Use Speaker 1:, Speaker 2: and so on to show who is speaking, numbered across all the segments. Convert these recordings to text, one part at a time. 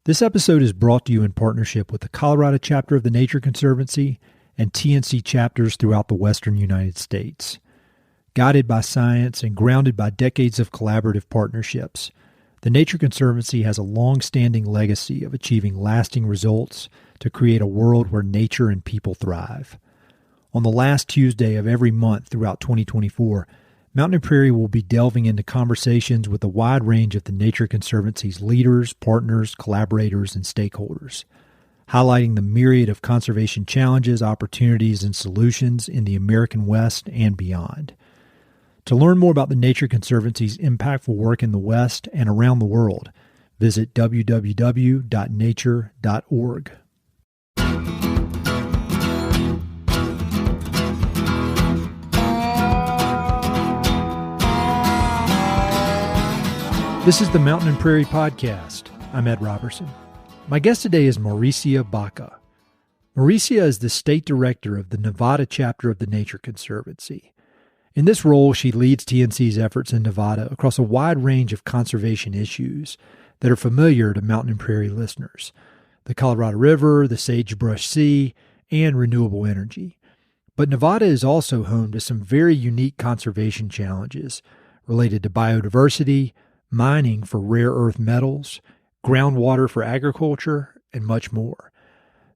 Speaker 1: This episode is brought to you in partnership with the Colorado chapter of the Nature Conservancy and TNC chapters throughout the western United States. Guided by science and grounded by decades of collaborative partnerships, the Nature Conservancy has a long-standing legacy of achieving lasting results to create a world where nature and people thrive. On the last Tuesday of every month throughout 2024, Mountain and Prairie will be delving into conversations with a wide range of the Nature Conservancy's leaders, partners, collaborators, and stakeholders, highlighting the myriad of conservation challenges, opportunities, and solutions in the American West and beyond. To learn more about the Nature Conservancy's impactful work in the West and around the world, visit www.nature.org. This is the Mountain and Prairie Podcast. I'm Ed Robertson. My guest today is Mauricia Baca. Mauricia is the State Director of the Nevada chapter of the Nature Conservancy. In this role, she leads TNC's efforts in Nevada across a wide range of conservation issues that are familiar to Mountain and Prairie listeners: the Colorado River, the Sagebrush Sea, and renewable energy. But Nevada is also home to some very unique conservation challenges related to biodiversity, mining for rare earth metals, groundwater for agriculture, and much more.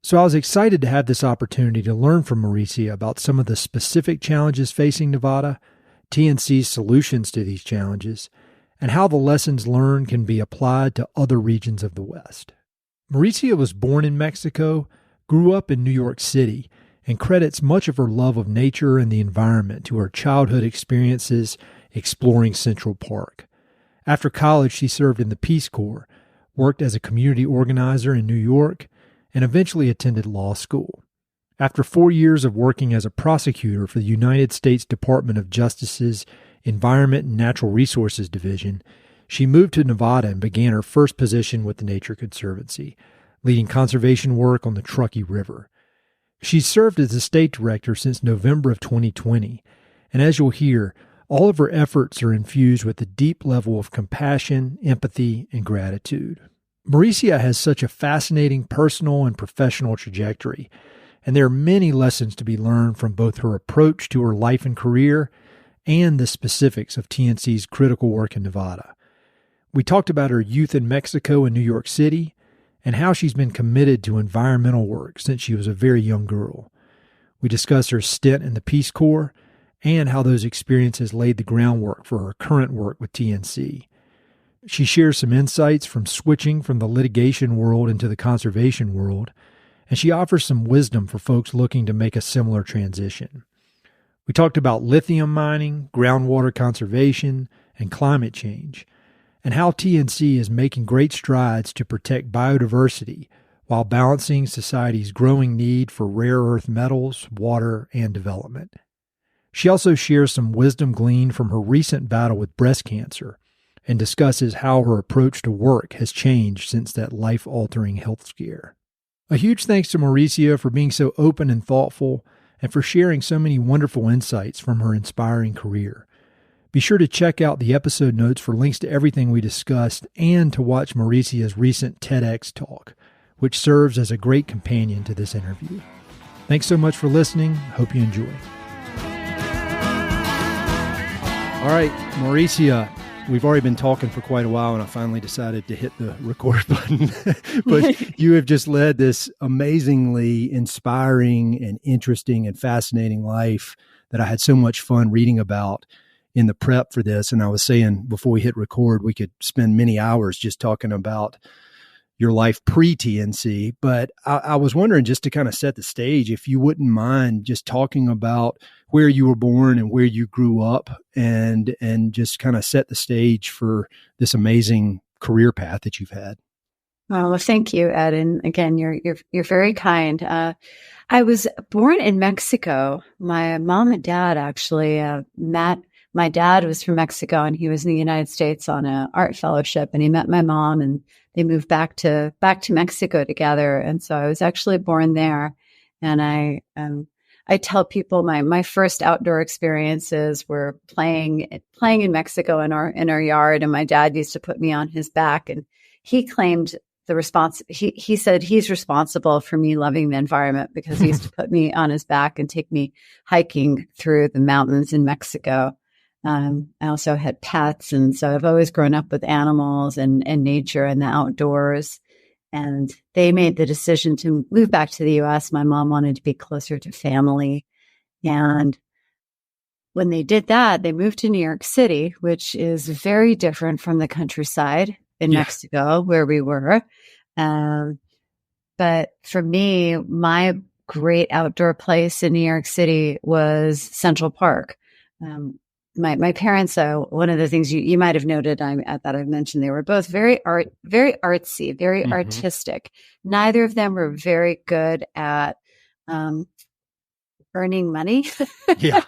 Speaker 1: So I was excited to have this opportunity to learn from Mauricia about some of the specific challenges facing Nevada, TNC's solutions to these challenges, and how the lessons learned can be applied to other regions of the West. Mauricia was born in Mexico, grew up in New York City, and credits much of her love of nature and the environment to her childhood experiences exploring Central Park. After college, she served in the Peace Corps, worked as a community organizer in New York, and eventually attended law school. After 4 years of working as a prosecutor for the United States Department of Justice's Environment and Natural Resources Division, she moved to Nevada and began her first position with the Nature Conservancy, leading conservation work on the Truckee River. She's served as the state director since November of 2020, and as you'll hear, all of her efforts are infused with a deep level of compassion, empathy, and gratitude. Mauricia has such a fascinating personal and professional trajectory, and there are many lessons to be learned from both her approach to her life and career and the specifics of TNC's critical work in Nevada. We talked about her youth in Mexico and New York City, and how she's been committed to environmental work since she was a very young girl. We discussed her stint in the Peace Corps, and how those experiences laid the groundwork for her current work with TNC. She shares some insights from switching from the litigation world into the conservation world, and she offers some wisdom for folks looking to make a similar transition. We talked about lithium mining, groundwater conservation, and climate change, and how TNC is making great strides to protect biodiversity while balancing society's growing need for rare earth metals, water, and development. She also shares some wisdom gleaned from her recent battle with breast cancer and discusses how her approach to work has changed since that life-altering health scare. A huge thanks to Mauricia for being so open and thoughtful and for sharing so many wonderful insights from her inspiring career. Be sure to check out the episode notes for links to everything we discussed and to watch Mauricia's recent TEDx talk, which serves as a great companion to this interview. Thanks so much for listening. Hope you enjoy. All right, Mauricia, we've already been talking for quite a while, and I finally decided to hit the record button. But you have just led this amazingly inspiring and interesting and fascinating life that I had so much fun reading about in the prep for this. And I was saying before we hit record, we could spend many hours just talking about your life pre-TNC. But I was wondering, just to kind of set the stage, if you wouldn't mind just talking about where you were born and where you grew up, and just kind of set the stage for this amazing career path that you've had.
Speaker 2: Well, thank you, Ed. And again, you're very kind. I was born in Mexico. My mom and dad actually met. My dad was from Mexico, and he was in the United States on an art fellowship, and he met my mom, and they moved back to Mexico together. And so I was actually born there. And I tell people my first outdoor experiences were playing in Mexico in our yard, and my dad used to put me on his back, and he claimed he said he's responsible for me loving the environment because he used to put me on his back and take me hiking through the mountains in Mexico. I also had pets. And so I've always grown up with animals and nature and the outdoors. And they made the decision to move back to the U.S. My mom wanted to be closer to family. And when they did that, they moved to New York City, which is very different from the countryside in Mexico where we were. But for me, my great outdoor place in New York City was Central Park. My parents, one of the things you might have noted that I've mentioned, they were both very artsy, very artistic. Neither of them were very good at earning money.
Speaker 1: Yeah.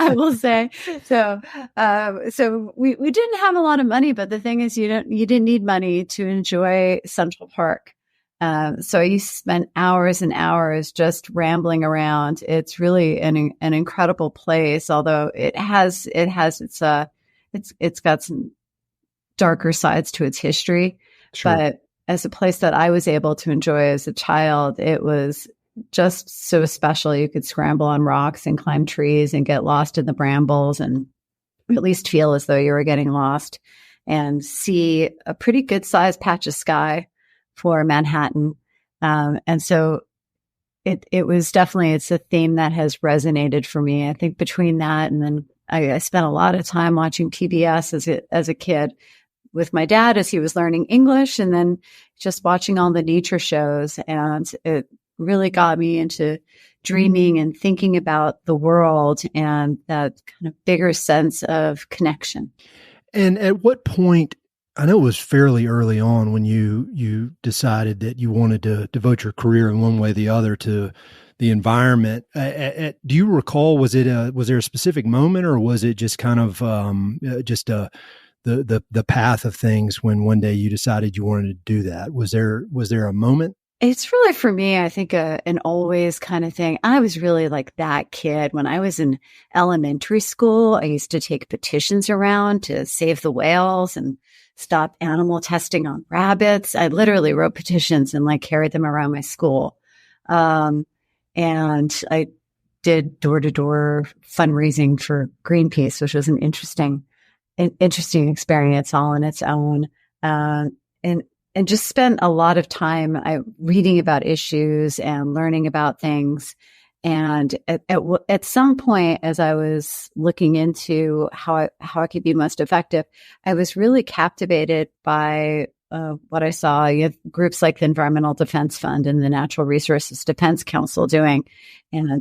Speaker 2: I will say. So we didn't have a lot of money, but the thing is, you didn't need money to enjoy Central Park. So you spent hours and hours just rambling around. It's really an incredible place, although it's got some darker sides to its history.
Speaker 1: Sure.
Speaker 2: But as a place that I was able to enjoy as a child, it was just so special. You could scramble on rocks and climb trees and get lost in the brambles and at least feel as though you were getting lost and see a pretty good sized patch of sky for Manhattan. And so it was definitely, it's a theme that has resonated for me. I think between that and then I spent a lot of time watching PBS as a kid with my dad as he was learning English, and then just watching all the nature shows. And it really got me into dreaming and thinking about the world and that kind of bigger sense of connection.
Speaker 1: And at what point, I know it was fairly early on when you decided that you wanted to devote your career in one way or the other to the environment. Do you recall, was there a specific moment, or was it just kind of the path of things when one day you decided you wanted to do that? Was there a moment?
Speaker 2: It's really, for me, I think an always kind of thing. I was really like that kid when I was in elementary school. I used to take petitions around to save the whales and stop animal testing on rabbits. I literally wrote petitions and like carried them around my school. And I did door-to-door fundraising for Greenpeace, which was an interesting experience all on its own. And just spent a lot of time reading about issues and learning about things. And at some point, as I was looking into how I could be most effective, I was really captivated by what I saw. You have groups like the Environmental Defense Fund and the Natural Resources Defense Council doing. And I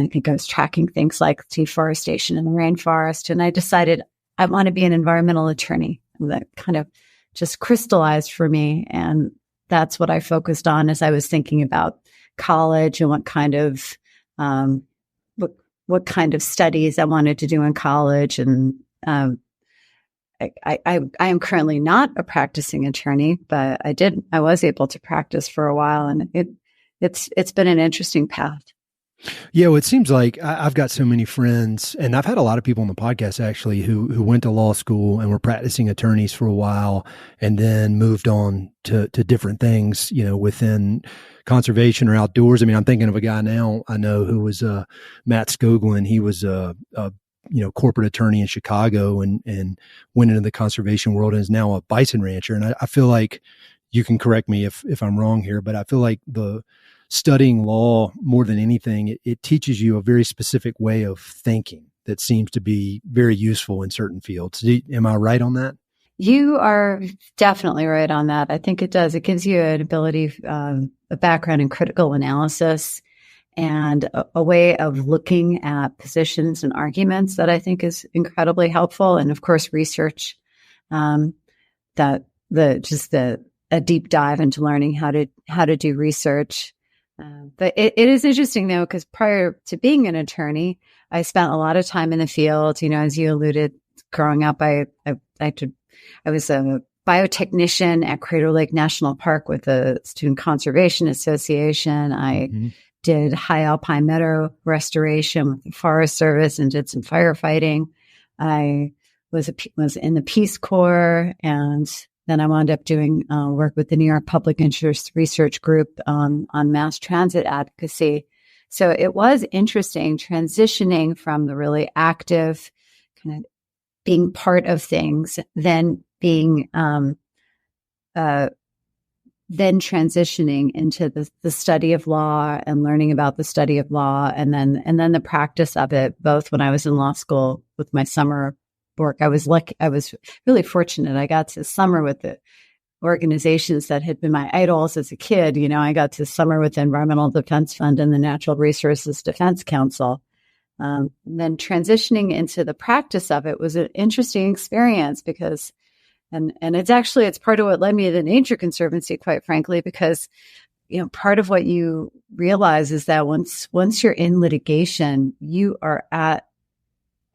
Speaker 2: think I was tracking things like deforestation in the rainforest. And I decided I want to be an environmental attorney. And that kind of just crystallized for me. And that's what I focused on as I was thinking about college and what kind of studies I wanted to do in college. And I am currently not a practicing attorney, but I was able to practice for a while, and it's been an interesting path.
Speaker 1: Yeah, well, it seems like I've got so many friends, and I've had a lot of people on the podcast actually who went to law school and were practicing attorneys for a while and then moved on to different things, within conservation or outdoors. I mean, I'm thinking of a guy now I know who was Matt Skoglund. He was a corporate attorney in Chicago and went into the conservation world and is now a bison rancher. And I feel like, you can correct me if I'm wrong here, but I feel like studying law more than anything, it teaches you a very specific way of thinking that seems to be very useful in certain fields. Am I right on that?
Speaker 2: You are definitely right on that. I think it does. It gives you an ability, a background in critical analysis and a way of looking at positions and arguments that I think is incredibly helpful. And of course, research, a deep dive into learning how to do research. But it is interesting though, because prior to being an attorney, I spent a lot of time in the field. As you alluded, growing up, I was a biotechnician at Crater Lake National Park with the Student Conservation Association. I did high alpine meadow restoration with the Forest Service and did some firefighting. I was in the Peace Corps, and then I wound up doing work with the New York Public Interest Research Group on mass transit advocacy. So it was interesting transitioning from the really active kind of being part of things, then being then transitioning into the study of law and learning about the study of law, and then the practice of it. Both when I was in law school with my summer work, I was really fortunate. I got to summer with the organizations that had been my idols as a kid. I got to summer with the Environmental Defense Fund and the Natural Resources Defense Council. Then transitioning into the practice of it was an interesting experience because, and it's part of what led me to the Nature Conservancy, quite frankly, because, part of what you realize is that once you're in litigation, you are at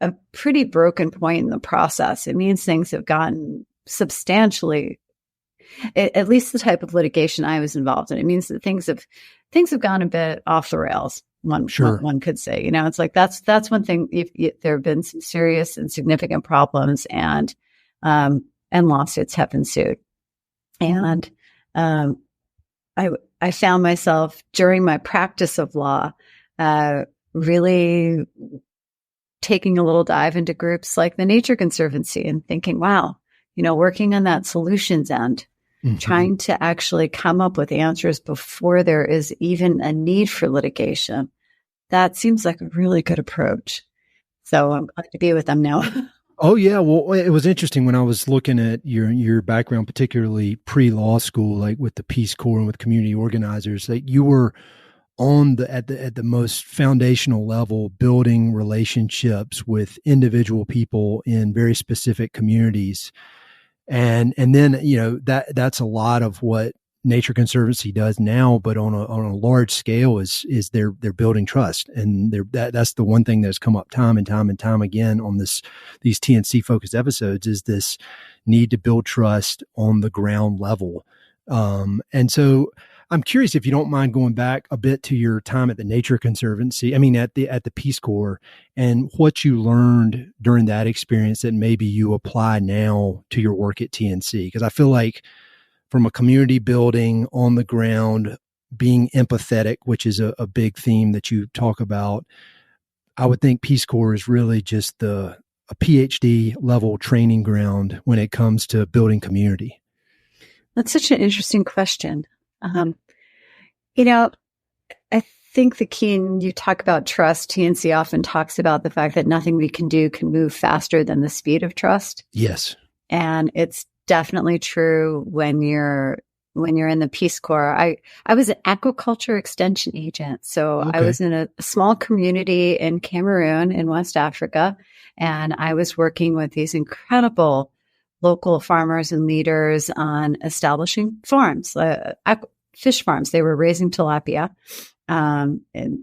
Speaker 2: a pretty broken point in the process. It means things have gotten substantially, at least the type of litigation I was involved in. It means that things have gone a bit off the rails. One could say, it's like that's one thing. If there have been some serious and significant problems, and lawsuits have ensued, and I found myself during my practice of law really taking a little dive into groups like the Nature Conservancy and thinking, wow, working on that solutions end. Mm-hmm. Trying to actually come up with answers before there is even a need for litigation. That seems like a really good approach. So I'm glad to be with them now.
Speaker 1: Oh, yeah. Well, it was interesting when I was looking at your background, particularly pre-law school, like with the Peace Corps and with community organizers, that you were at the most foundational level, building relationships with individual people in very specific communities. And then, that's a lot of what Nature Conservancy does now, but on a large scale is they're building trust. And that's the one thing that's come up time and time again on these TNC focused episodes is this need to build trust on the ground level. And so I'm curious if you don't mind going back a bit to your time at the Nature Conservancy, at the Peace Corps, and what you learned during that experience that maybe you apply now to your work at TNC. Because I feel like from a community building on the ground, being empathetic, which is a big theme that you talk about, I would think Peace Corps is really just a PhD level training ground when it comes to building community.
Speaker 2: That's such an interesting question. I think the key, and you talk about trust, TNC often talks about the fact that nothing we can do can move faster than the speed of trust.
Speaker 1: Yes.
Speaker 2: And it's definitely true when you're in the Peace Corps. I was an aquaculture extension agent. So okay. I was in a small community in Cameroon in West Africa, and I was working with these incredible local farmers and leaders on establishing farms, fish farms. They were raising tilapia. And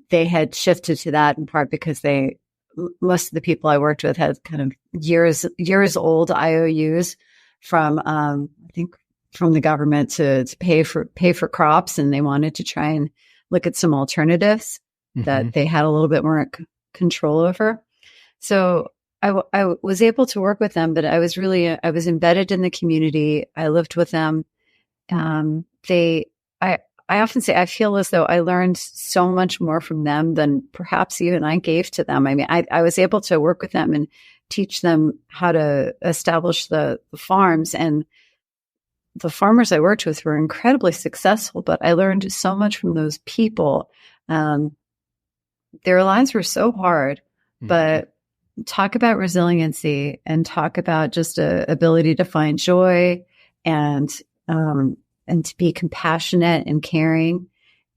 Speaker 2: they had shifted to that in part because most of the people I worked with had kind of years old IOUs from, I think from the government to pay for crops. And they wanted to try and look at some alternatives that they had a little bit more control over. So I was able to work with them, but I was embedded in the community. I lived with them. I often say I feel as though I learned so much more from them than perhaps even I gave to them. I was able to work with them and teach them how to establish the farms, and the farmers I worked with were incredibly successful, but I learned so much from those people. Their lives were so hard, but talk about resiliency and talk about just a ability to find joy and to be compassionate and caring.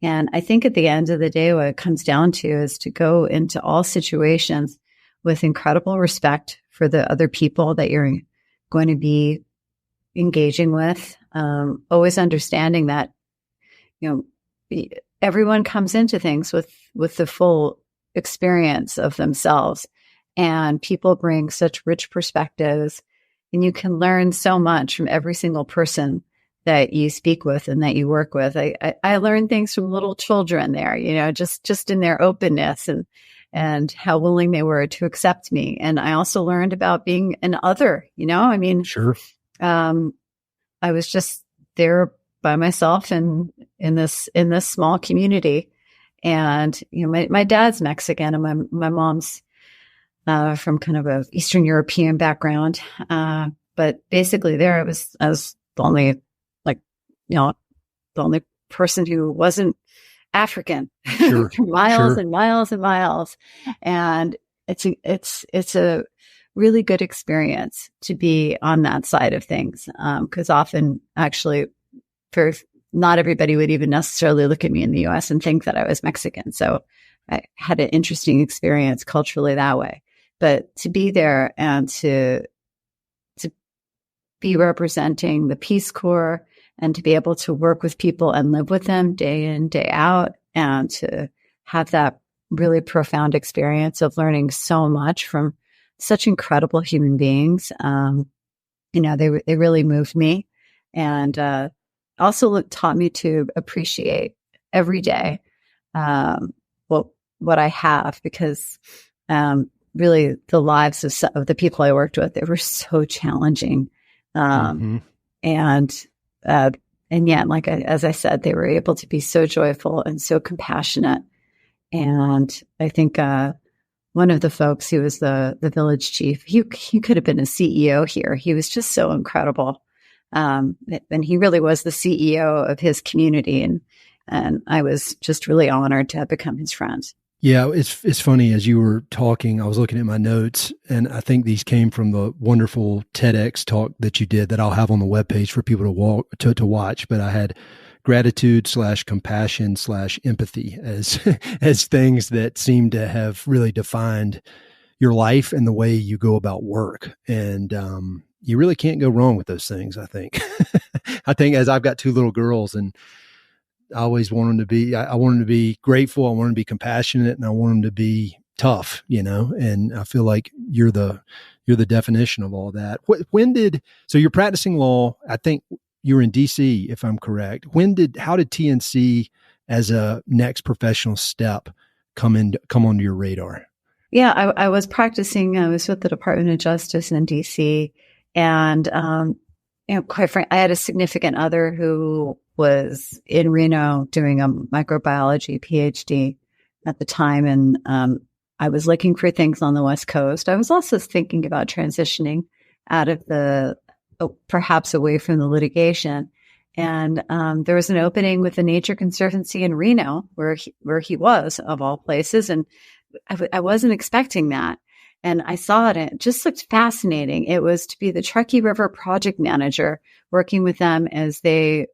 Speaker 2: And I think at the end of the day, what it comes down to is to go into all situations with incredible respect for the other people that you're going to be engaging with. Always understanding that, everyone comes into things with the full experience of themselves, and people bring such rich perspectives, and you can learn so much from every single person that you speak with and that you work with. I learned things from little children there, just in their openness and how willing they were to accept me. And I also learned about being an other,
Speaker 1: Sure.
Speaker 2: I was just there by myself in this small community. And, my dad's Mexican and my mom's from kind of a Eastern European background. But basically there I was the only, the only person who wasn't African
Speaker 1: Sure.
Speaker 2: for miles
Speaker 1: Sure.
Speaker 2: and miles and miles. And it's a really good experience to be on that side of things. Cause often actually not everybody would even necessarily look at me in the US and think that I was Mexican. So I had an interesting experience culturally that way, but to be there and to be representing the Peace Corps and to be able to work with people and live with them day in, day out, and to have that really profound experience of learning so much from such incredible human beings. They really moved me, and also taught me to appreciate every day what I have, because really the lives of the people I worked with, they were so challenging. And yet, as I said, they were able to be so joyful and so compassionate. And I think one of the folks who was the village chief, he could have been a CEO here. He was just so incredible. And he really was the CEO of his community. And I was just really honored to have become his friend.
Speaker 1: Yeah, it's funny, as you were talking, I was looking at my notes, and I think these came from the wonderful TEDx talk that you did that I'll have on the webpage for people to watch. But I had gratitude / compassion / empathy as as things that seem to have really defined your life and the way you go about work. And you really can't go wrong with those things, I think. I think, as I've got 2 little girls, and I always want them to be, I want them to be grateful. I want them to be compassionate, and I want them to be tough, and I feel like you're the definition of all that. So you're practicing law. I think you're in DC, if I'm correct. How did TNC as a next professional step come onto your radar?
Speaker 2: Yeah, I was practicing. I was with the Department of Justice in DC, and, quite frankly, I had a significant other who was in Reno doing a microbiology PhD at the time. And I was looking for things on the West Coast. I was also thinking about transitioning out of perhaps away from the litigation. And there was an opening with the Nature Conservancy in Reno, where he was, of all places. And I wasn't expecting that. And I saw it, and it just looked fascinating. It was to be the Truckee River project manager, working with them as they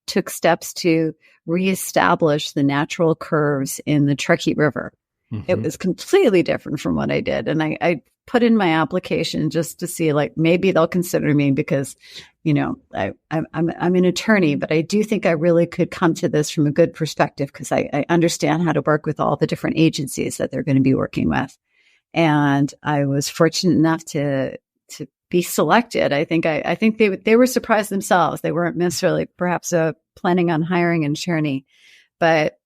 Speaker 2: took steps to reestablish the natural curves in the Truckee River. Mm-hmm. It was completely different from what I did. And I put in my application just to see, maybe they'll consider me, because, I'm an attorney, but I do think I really could come to this from a good perspective, because I understand how to work with all the different agencies that they're going to be working with. And I was fortunate enough to be selected. I think they were surprised themselves. They weren't necessarily perhaps planning on hiring an attorney, but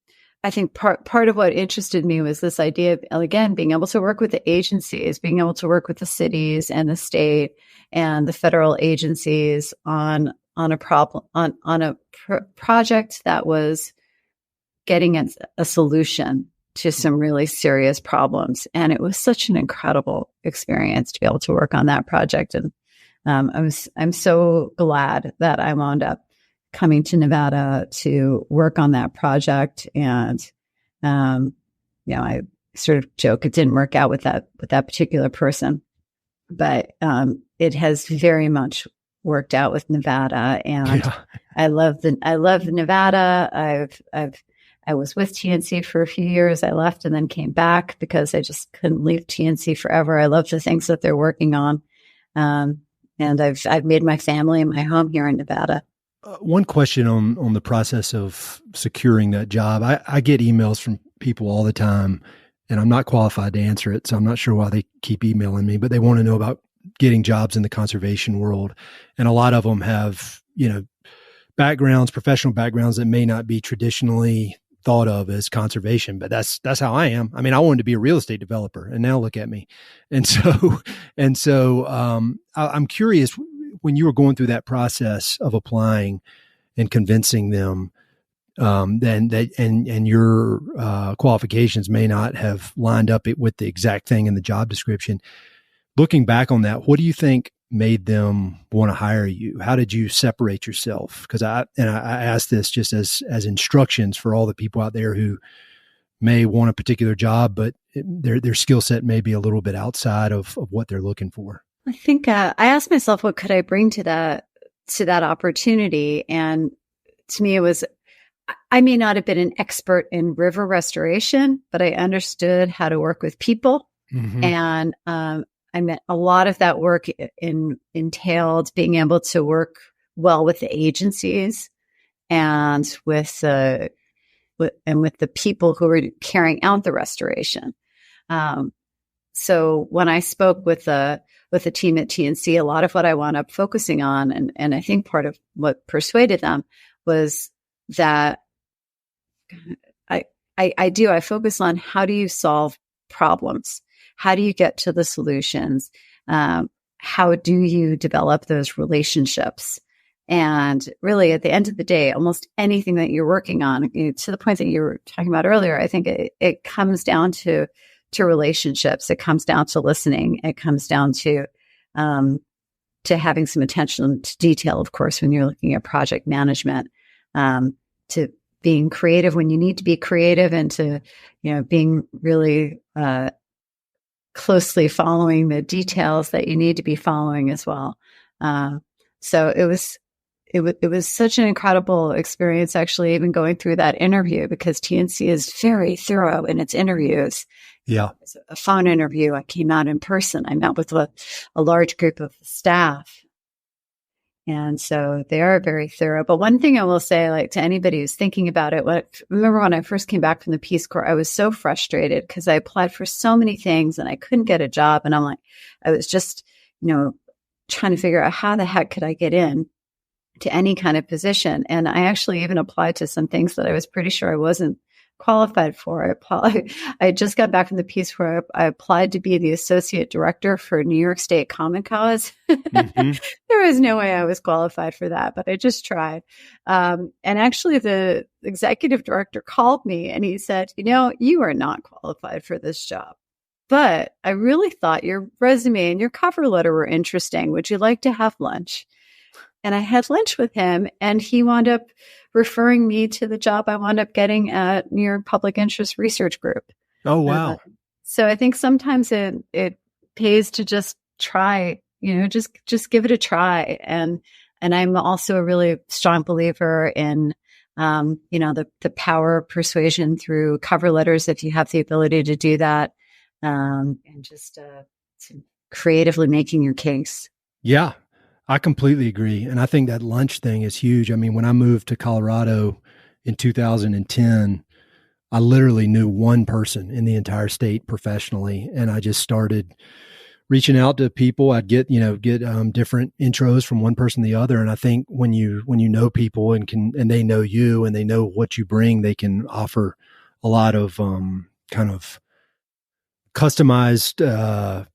Speaker 2: I think part of what interested me was this idea of, again, being able to work with the agencies, being able to work with the cities and the state and the federal agencies on a problem, on a project that was getting a solution to some really serious problems. And it was such an incredible experience to be able to work on that project. And I'm so glad that I wound up coming to Nevada to work on that project. And I sort of joke it didn't work out with that particular person, but it has very much worked out with Nevada. And yeah. I love Nevada. I was with TNC for a few years. I left and then came back because I just couldn't leave TNC forever. I love the things that they're working on. And I've made my family and my home here in Nevada.
Speaker 1: One question on the process of securing that job. I get emails from people all the time, and I'm not qualified to answer it, so I'm not sure why they keep emailing me, but they want to know about getting jobs in the conservation world. And a lot of them have, professional backgrounds that may not be traditionally thought of as conservation, but that's how I am. I mean, I wanted to be a real estate developer, and now look at me. And so I'm curious, when you were going through that process of applying and convincing them, then that and your qualifications may not have lined up with the exact thing in the job description. Looking back on that, what do you think made them want to hire you? How did you separate yourself? Because I asked this just as instructions for all the people out there who may want a particular job, but their skill set may be a little bit outside of what they're looking for.
Speaker 2: I think I asked myself, what could I bring to that opportunity? And to me, it was, I may not have been an expert in river restoration, but I understood how to work with people. Mm-hmm. And I meant a lot of that work entailed being able to work well with the agencies and with the people who were carrying out the restoration. So when I spoke with the team at TNC, a lot of what I wound up focusing on, and I think part of what persuaded them was that I focus on how do you solve problems? How do you get to the solutions? How do you develop those relationships? And really, at the end of the day, almost anything that you're working on, to the point that you were talking about earlier, I think it comes down to relationships. It comes down to listening. It comes down to having some attention to detail, of course, when you're looking at project management, to being creative when you need to be creative, and to, being really closely following the details that you need to be following as well. So it was such an incredible experience, actually, even going through that interview, because TNC is very thorough in its interviews.
Speaker 1: Yeah.
Speaker 2: It was a phone interview. I came out in person. I met with a large group of staff. And so they are very thorough. But one thing I will say, to anybody who's thinking about it, remember when I first came back from the Peace Corps, I was so frustrated because I applied for so many things and I couldn't get a job. And I was just, trying to figure out how the heck could I get in to any kind of position. And I actually even applied to some things that I was pretty sure I wasn't qualified for. I just got back from the Peace Corps. I applied to be the associate director for New York State Common Cause. Mm-hmm. There was no way I was qualified for that, but I just tried. And actually, the executive director called me and he said, you are not qualified for this job, but I really thought your resume and your cover letter were interesting. Would you like to have lunch? And I had lunch with him, and he wound up referring me to the job I wound up getting at New York Public Interest Research Group.
Speaker 1: Oh, wow.
Speaker 2: So I think sometimes it pays to just try, just give it a try. And I'm also a really strong believer in, the power of persuasion through cover letters, if you have the ability to do that, and just creatively making your case.
Speaker 1: Yeah. I completely agree. And I think that lunch thing is huge. I mean, when I moved to Colorado in 2010, I literally knew one person in the entire state professionally. And I just started reaching out to people. I'd get different intros from one person to the other. And I think when you know people and they know you and they know what you bring, they can offer a lot of kind of customized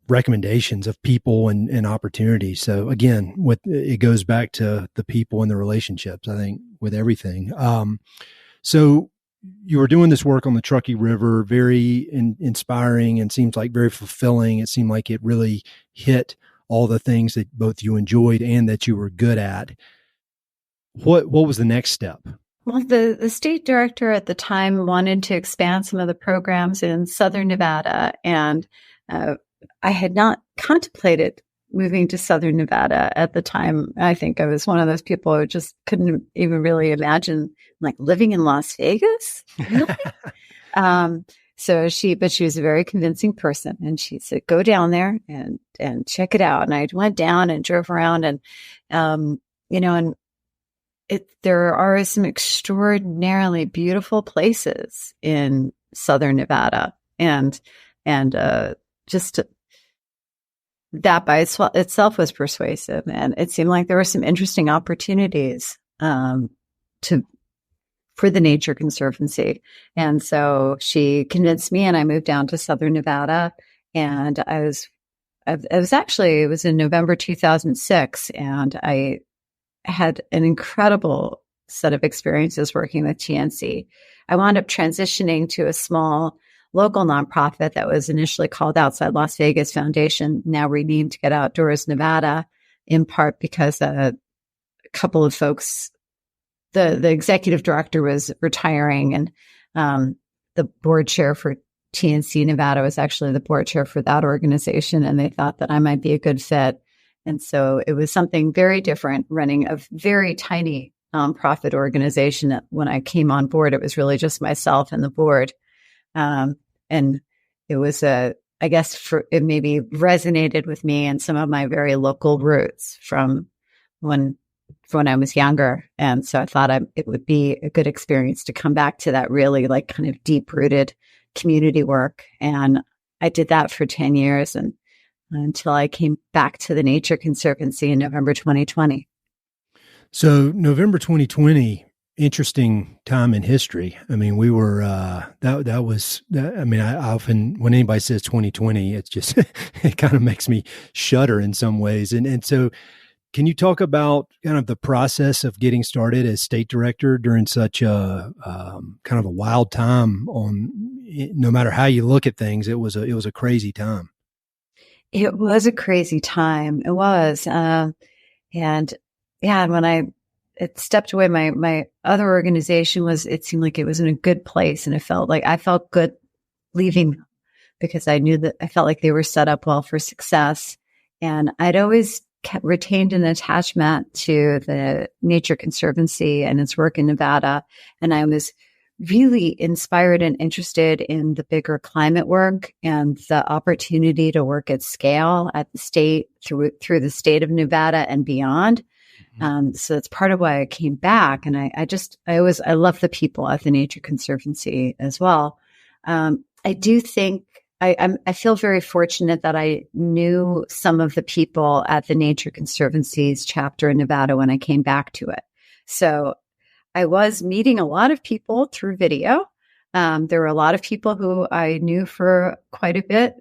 Speaker 1: recommendations of people and opportunities. So again, it goes back to the people and the relationships, I think, with everything. So you were doing this work on the Truckee River, very inspiring, and seems like very fulfilling. It seemed like it really hit all the things that both you enjoyed and that you were good at. What was the next step?
Speaker 2: Well, the state director at the time wanted to expand some of the programs in Southern Nevada, and I had not contemplated moving to Southern Nevada at the time. I think I was one of those people who just couldn't even really imagine living in Las Vegas. Really? But she was a very convincing person, and she said, go down there and check it out. And I went down and drove around, and, there are some extraordinarily beautiful places in Southern Nevada, and just that by itself was persuasive. And it seemed like there were some interesting opportunities for the Nature Conservancy. And so she convinced me, and I moved down to Southern Nevada, and I it was in November 2006, and I had an incredible set of experiences working with TNC. I wound up transitioning to a small local nonprofit that was initially called Outside Las Vegas Foundation, now renamed to Get Outdoors Nevada, in part because a couple of folks, the executive director was retiring, and the board chair for TNC Nevada was actually the board chair for that organization, and they thought that I might be a good fit. And so it was something very different, running a very tiny nonprofit organization. When I came on board, it was really just myself and the board. And it was I guess it maybe resonated with me and some of my very local roots from when I was younger. And so I thought it would be a good experience to come back to that really like kind of deep rooted community work. And I did that for 10 years and until I came back to the Nature Conservancy in November 2020.
Speaker 1: So November 2020, interesting time in history. I mean, we were, that was, I mean, I often, when anybody says 2020, it's just, it kind of makes me shudder in some ways. And so can you talk about kind of the process of getting started as state director during such a, kind of a wild time no matter how you look at things, it was a crazy time.
Speaker 2: It was a crazy time. It was. And yeah, when I stepped away, my other organization it seemed like it was in a good place. And I felt good leaving because I knew that I felt like they were set up well for success. And I'd always retained an attachment to the Nature Conservancy and its work in Nevada. And I was really inspired and interested in the bigger climate work and the opportunity to work at scale at the state through the state of Nevada and beyond. Mm-hmm. So that's part of why I came back. And I love the people at the Nature Conservancy as well. I do think I feel very fortunate that I knew some of the people at the Nature Conservancy's chapter in Nevada when I came back to it. So I was meeting a lot of people through video. There were a lot of people who I knew for quite a bit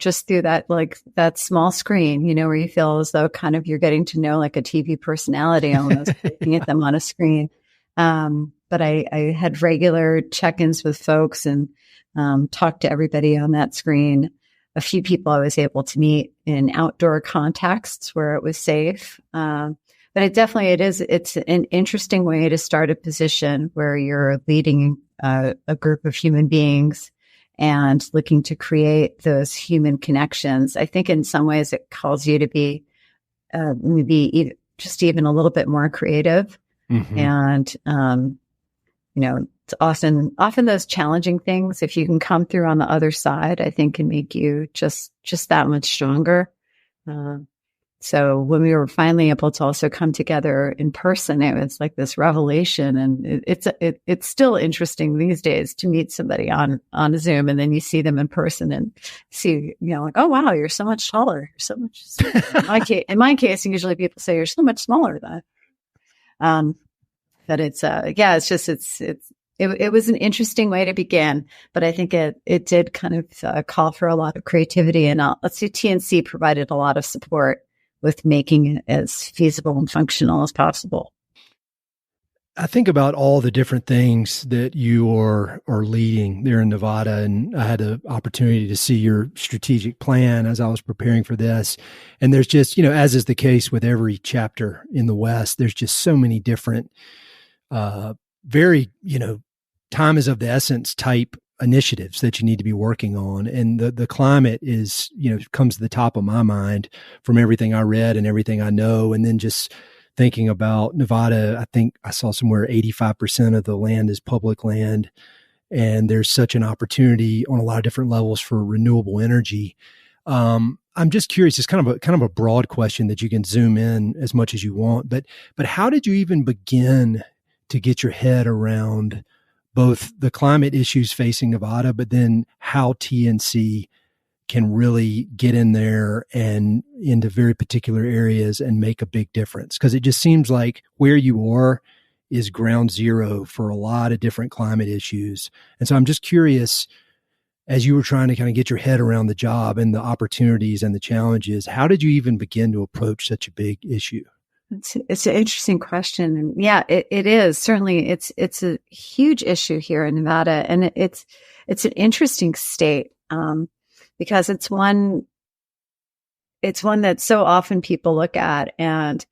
Speaker 2: just through that small screen, where you feel as though kind of you're getting to know like a TV personality almost looking at them on a screen. But I had regular check-ins with folks and talked to everybody on that screen. A few people I was able to meet in outdoor contexts where it was safe. But it's an interesting way to start a position where you're leading a group of human beings and looking to create those human connections. I think in some ways it calls you to be maybe just even a little bit more creative. Mm-hmm. And, it's often those challenging things, if you can come through on the other side, I think can make you just that much stronger. So when we were finally able to also come together in person, it was like this revelation. And it's still interesting these days to meet somebody on a Zoom and then you see them in person and see, like, oh, wow, you're so much taller. You're so much, in my case, usually people say you're so much smaller than, but it was an interesting way to begin, but I think it did kind of call for a lot of creativity and let's say TNC provided a lot of support with making it as feasible and functional as possible.
Speaker 1: I think about all the different things that you are leading there in Nevada, and I had the opportunity to see your strategic plan as I was preparing for this. And there's just, as is the case with every chapter in the West, there's just so many different, very, time is of the essence type initiatives that you need to be working on. And the climate is, comes to the top of my mind from everything I read and everything I know. And then just thinking about Nevada, I think I saw somewhere 85% of the land is public land. And there's such an opportunity on a lot of different levels for renewable energy. I'm just curious, it's kind of a broad question that you can zoom in as much as you want, but how did you even begin to get your head around both the climate issues facing Nevada, but then how TNC can really get in there and into very particular areas and make a big difference? Because it just seems like where you are is ground zero for a lot of different climate issues. And so I'm just curious, as you were trying to kind of get your head around the job and the opportunities and the challenges, how did you even begin to approach such a big issue?
Speaker 2: It's an interesting question. And yeah, it is. Certainly it's a huge issue here in Nevada, and it's an interesting state, because it's one that so often people look at, and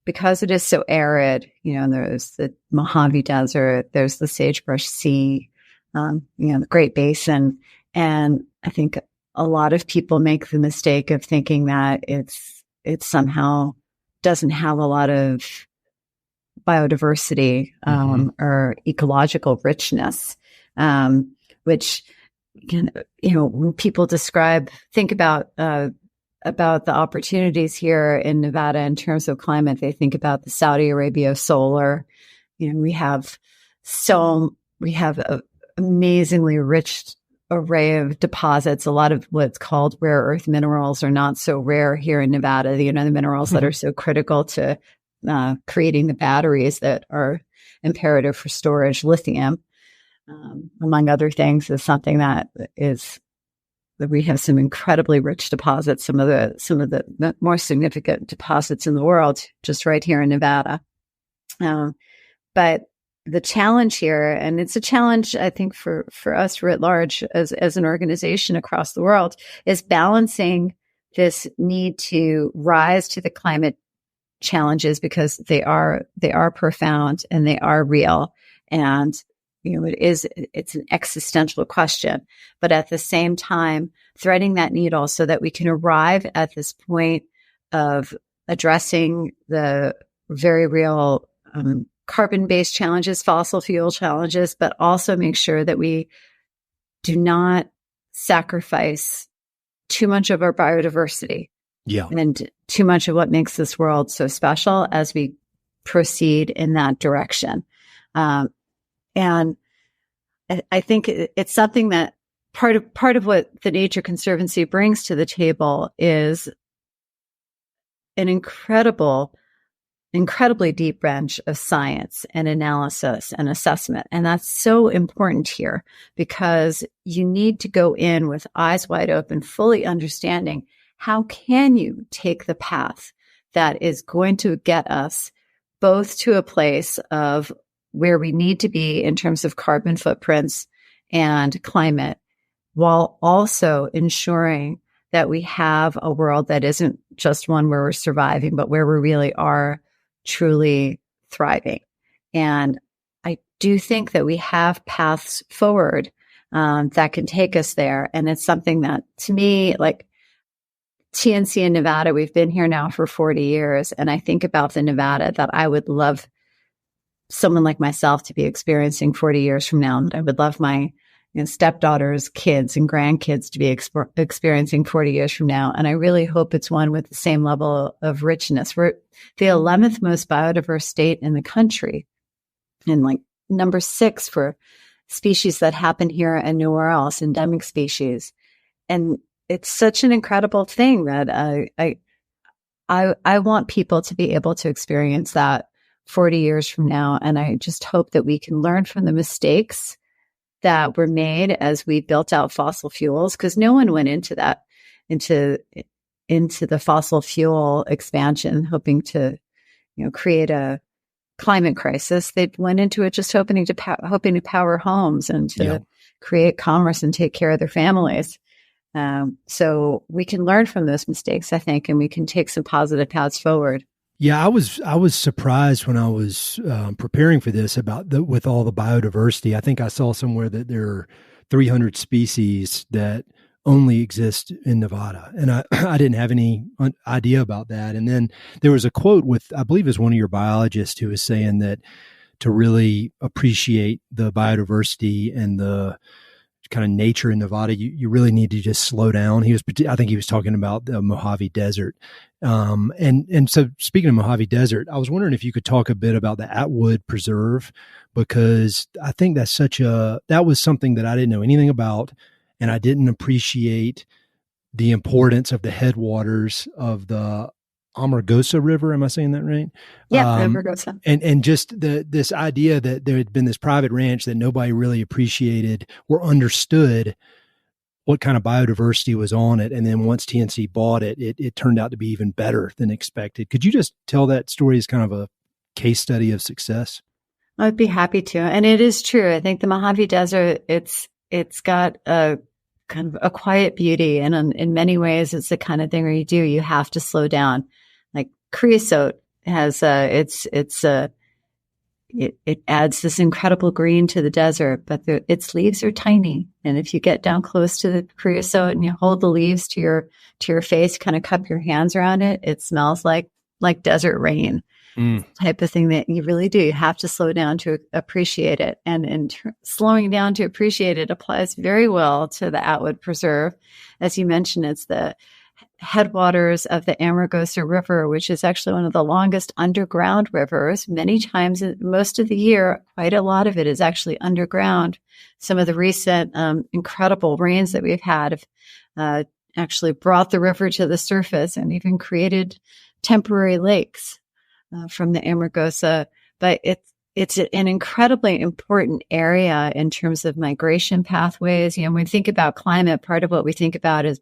Speaker 2: because it is so arid, there's the Mojave Desert, there's the Sagebrush Sea, the Great Basin. And I think a lot of people make the mistake of thinking that it's somehow doesn't have a lot of biodiversity, or ecological richness, which, when people think about the opportunities here in Nevada in terms of climate, they think about the Saudi Arabia solar. We have an amazingly rich array of deposits. A lot of what's called rare earth minerals are not so rare here in Nevada. The minerals that are so critical to creating the batteries that are imperative for storage, lithium, among other things, is something that we have some incredibly rich deposits, some of the more significant deposits in the world, just right here in Nevada. But the challenge here, and it's a challenge, I think, for us writ large as an organization across the world, is balancing this need to rise to the climate challenges, because they are profound and they are real. And, it's an existential question, but at the same time, threading that needle so that we can arrive at this point of addressing the very real, carbon-based challenges, fossil fuel challenges, but also make sure that we do not sacrifice too much of our biodiversity, and too much of what makes this world so special as we proceed in that direction. And I think it's something that part of what the Nature Conservancy brings to the table is an incredibly deep bench of science and analysis and assessment. And that's so important here, because you need to go in with eyes wide open, fully understanding how can you take the path that is going to get us both to a place of where we need to be in terms of carbon footprints and climate, while also ensuring that we have a world that isn't just one where we're surviving, but where we really are truly thriving. And I do think that we have paths forward that can take us there. And it's something that, to me, like TNC in Nevada, we've been here now for 40 years. And I think about the Nevada that I would love someone like myself to be experiencing 40 years from now. And I would love my stepdaughters, kids, and grandkids to be experiencing 40 years from now. And I really hope it's one with the same level of richness. We're the 11th most biodiverse state in the country, and like number 6 for species that happen here and nowhere else, endemic species. And it's such an incredible thing that I want people to be able to experience that 40 years from now. And I just hope that we can learn from the mistakes that were made as we built out fossil fuels, because no one went into the fossil fuel expansion hoping to, create a climate crisis. They went into it just hoping to power homes and to create commerce and take care of their families. So we can learn from those mistakes, I think, and we can take some positive paths forward.
Speaker 1: Yeah, I was surprised when I was preparing for this with all the biodiversity. I think I saw somewhere that there are 300 species that only exist in Nevada, and I didn't have any idea about that. And then there was a quote with, I believe it was one of your biologists, who was saying that to really appreciate the biodiversity and the kind of nature in Nevada, you really need to just slow down. I think he was talking about the Mojave Desert. And so speaking of Mojave Desert, I was wondering if you could talk a bit about the Atwood Preserve, because I think that was something that I didn't know anything about, and I didn't appreciate the importance of the headwaters of the Amargosa River. Am I saying that right?
Speaker 2: Yeah, Amargosa.
Speaker 1: And just this idea that there had been this private ranch that nobody really appreciated or understood what kind of biodiversity was on it. And then once TNC bought it, it turned out to be even better than expected. Could you just tell that story as kind of a case study of success?
Speaker 2: I'd be happy to. And it is true. I think the Mojave Desert, it's got a kind of a quiet beauty. And in many ways, it's the kind of thing where you have to slow down. Like creosote has, it adds this incredible green to the desert, but its leaves are tiny. And if you get down close to the creosote and you hold the leaves to your face, kind of cup your hands around it, it smells like desert rain. Type of thing that you really do. You have to slow down to appreciate it. And slowing down to appreciate it applies very well to the Atwood Preserve. As you mentioned, it's the headwaters of the Amargosa River, which is actually one of the longest underground rivers. Many times, most of the year, quite a lot of it is actually underground. Some of the recent incredible rains that we've had have actually brought the river to the surface and even created temporary lakes from the Amargosa. But it's an incredibly important area in terms of migration pathways. When we think about climate, part of what we think about is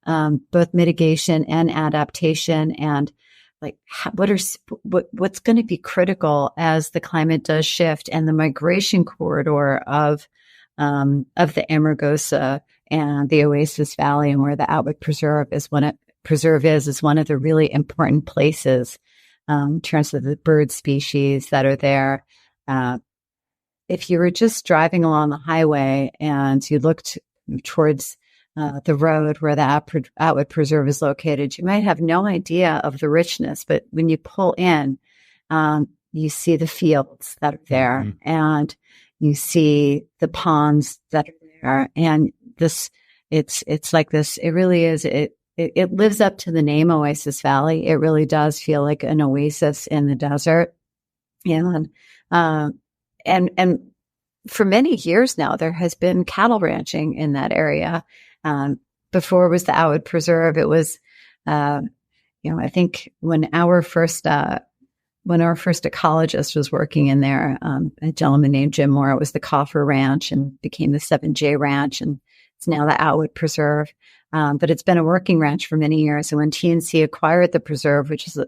Speaker 2: both mitigation and adaptation, and like what's going to be critical as the climate does shift, and the migration corridor of the Amargosa and the Oasis Valley, and where the Atwood Preserve is one of the really important places in terms of the bird species that are there. If you were just driving along the highway and you looked towards the road where the Atwood Preserve is located, you might have no idea of the richness. But when you pull in, you see the fields that are there, and you see the ponds that are there. And it's like this. It really is. It lives up to the name Oasis Valley. It really does feel like an oasis in the desert. And for many years now, there has been cattle ranching in that area. Before it was the Atwood Preserve, it was, I think when our first ecologist was working in there, a gentleman named Jim Moore, it was the Coffer Ranch and became the 7J Ranch, and it's now the Atwood Preserve. But it's been a working ranch for many years. And when TNC acquired the preserve, which is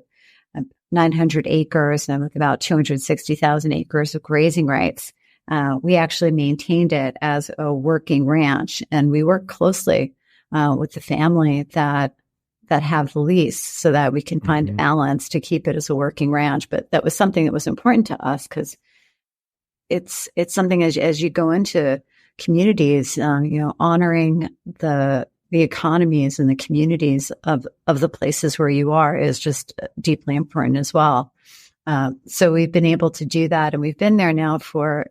Speaker 2: 900 acres and with about 260,000 acres of grazing rights, we actually maintained it as a working ranch. And we work closely with the family that have the lease so that we can find a balance to keep it as a working ranch. But that was something that was important to us, because it's something as you go into communities, honoring the economies and the communities of the places where you are is just deeply important as well. So we've been able to do that, and we've been there now for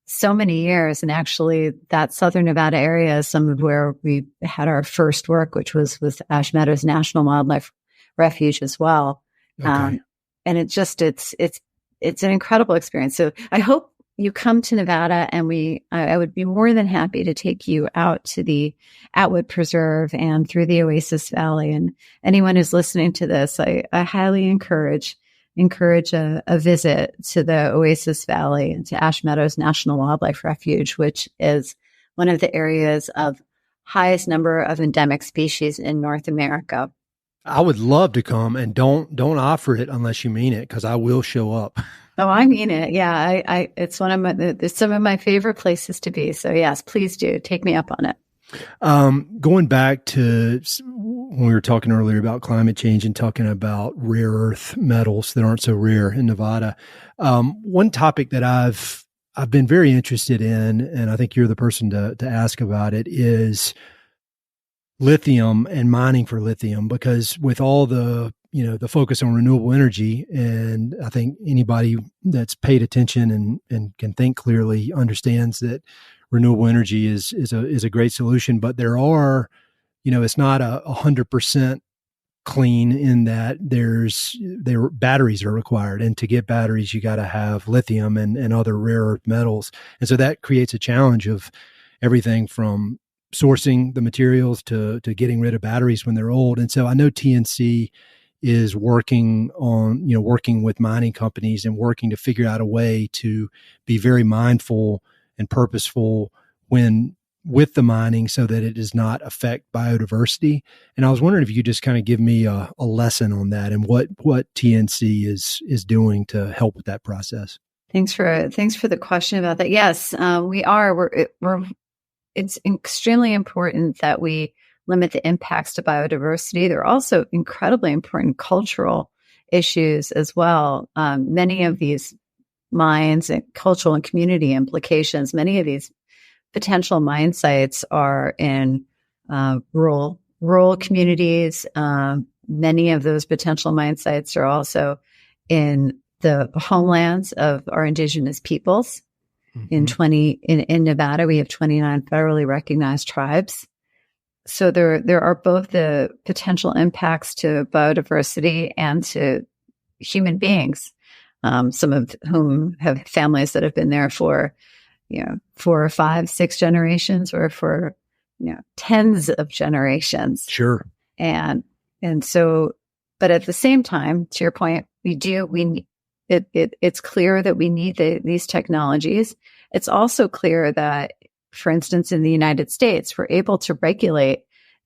Speaker 2: so many years. And actually that Southern Nevada area is some of where we had our first work, which was with Ash Meadows National Wildlife Refuge as well. Okay. And it's an incredible experience. So I hope you come to Nevada, and I would be more than happy to take you out to the Atwood Preserve and through the Oasis Valley. And anyone who's listening to this, I highly encourage a visit to the Oasis Valley and to Ash Meadows National Wildlife Refuge, which is one of the areas of highest number of endemic species in North America.
Speaker 1: I would love to come, and don't offer it unless you mean it, because I will show up.
Speaker 2: Oh, I mean it. Yeah, it's it's some of my favorite places to be. So yes, please do take me up on it.
Speaker 1: Going back to when we were talking earlier about climate change and talking about rare earth metals that aren't so rare in Nevada, one topic that I've been very interested in, and I think you're the person to ask about it, is lithium and mining for lithium, because with all the focus on renewable energy, and I think anybody that's paid attention and can think clearly understands that renewable energy is a great solution, but there are, it's not 100% clean in that batteries are required. And to get batteries, you got to have lithium and other rare earth metals. And so that creates a challenge of everything from sourcing the materials to getting rid of batteries when they're old. And so I know TNC is working with mining companies and working to figure out a way to be very mindful and purposeful when with the mining so that it does not affect biodiversity. And I was wondering if you could just kind of give me a lesson on that and what TNC is doing to help with that process.
Speaker 2: Thanks for the question about that. Yes, we are. It's extremely important that we limit the impacts to biodiversity. There are also incredibly important cultural issues as well. Many of these mines and cultural and community implications, many of these potential mine sites are in rural communities. Many of those potential mine sites are also in the homelands of our indigenous peoples. Mm-hmm. In Nevada, we have 29 federally recognized tribes. So there are both the potential impacts to biodiversity and to human beings, some of whom have families that have been there for 4, 5, 6 generations, or for tens of generations.
Speaker 1: Sure.
Speaker 2: And so, but at the same time, to your point, it's clear that we need these technologies. It's also clear that, for instance, in the United States, we're able to regulate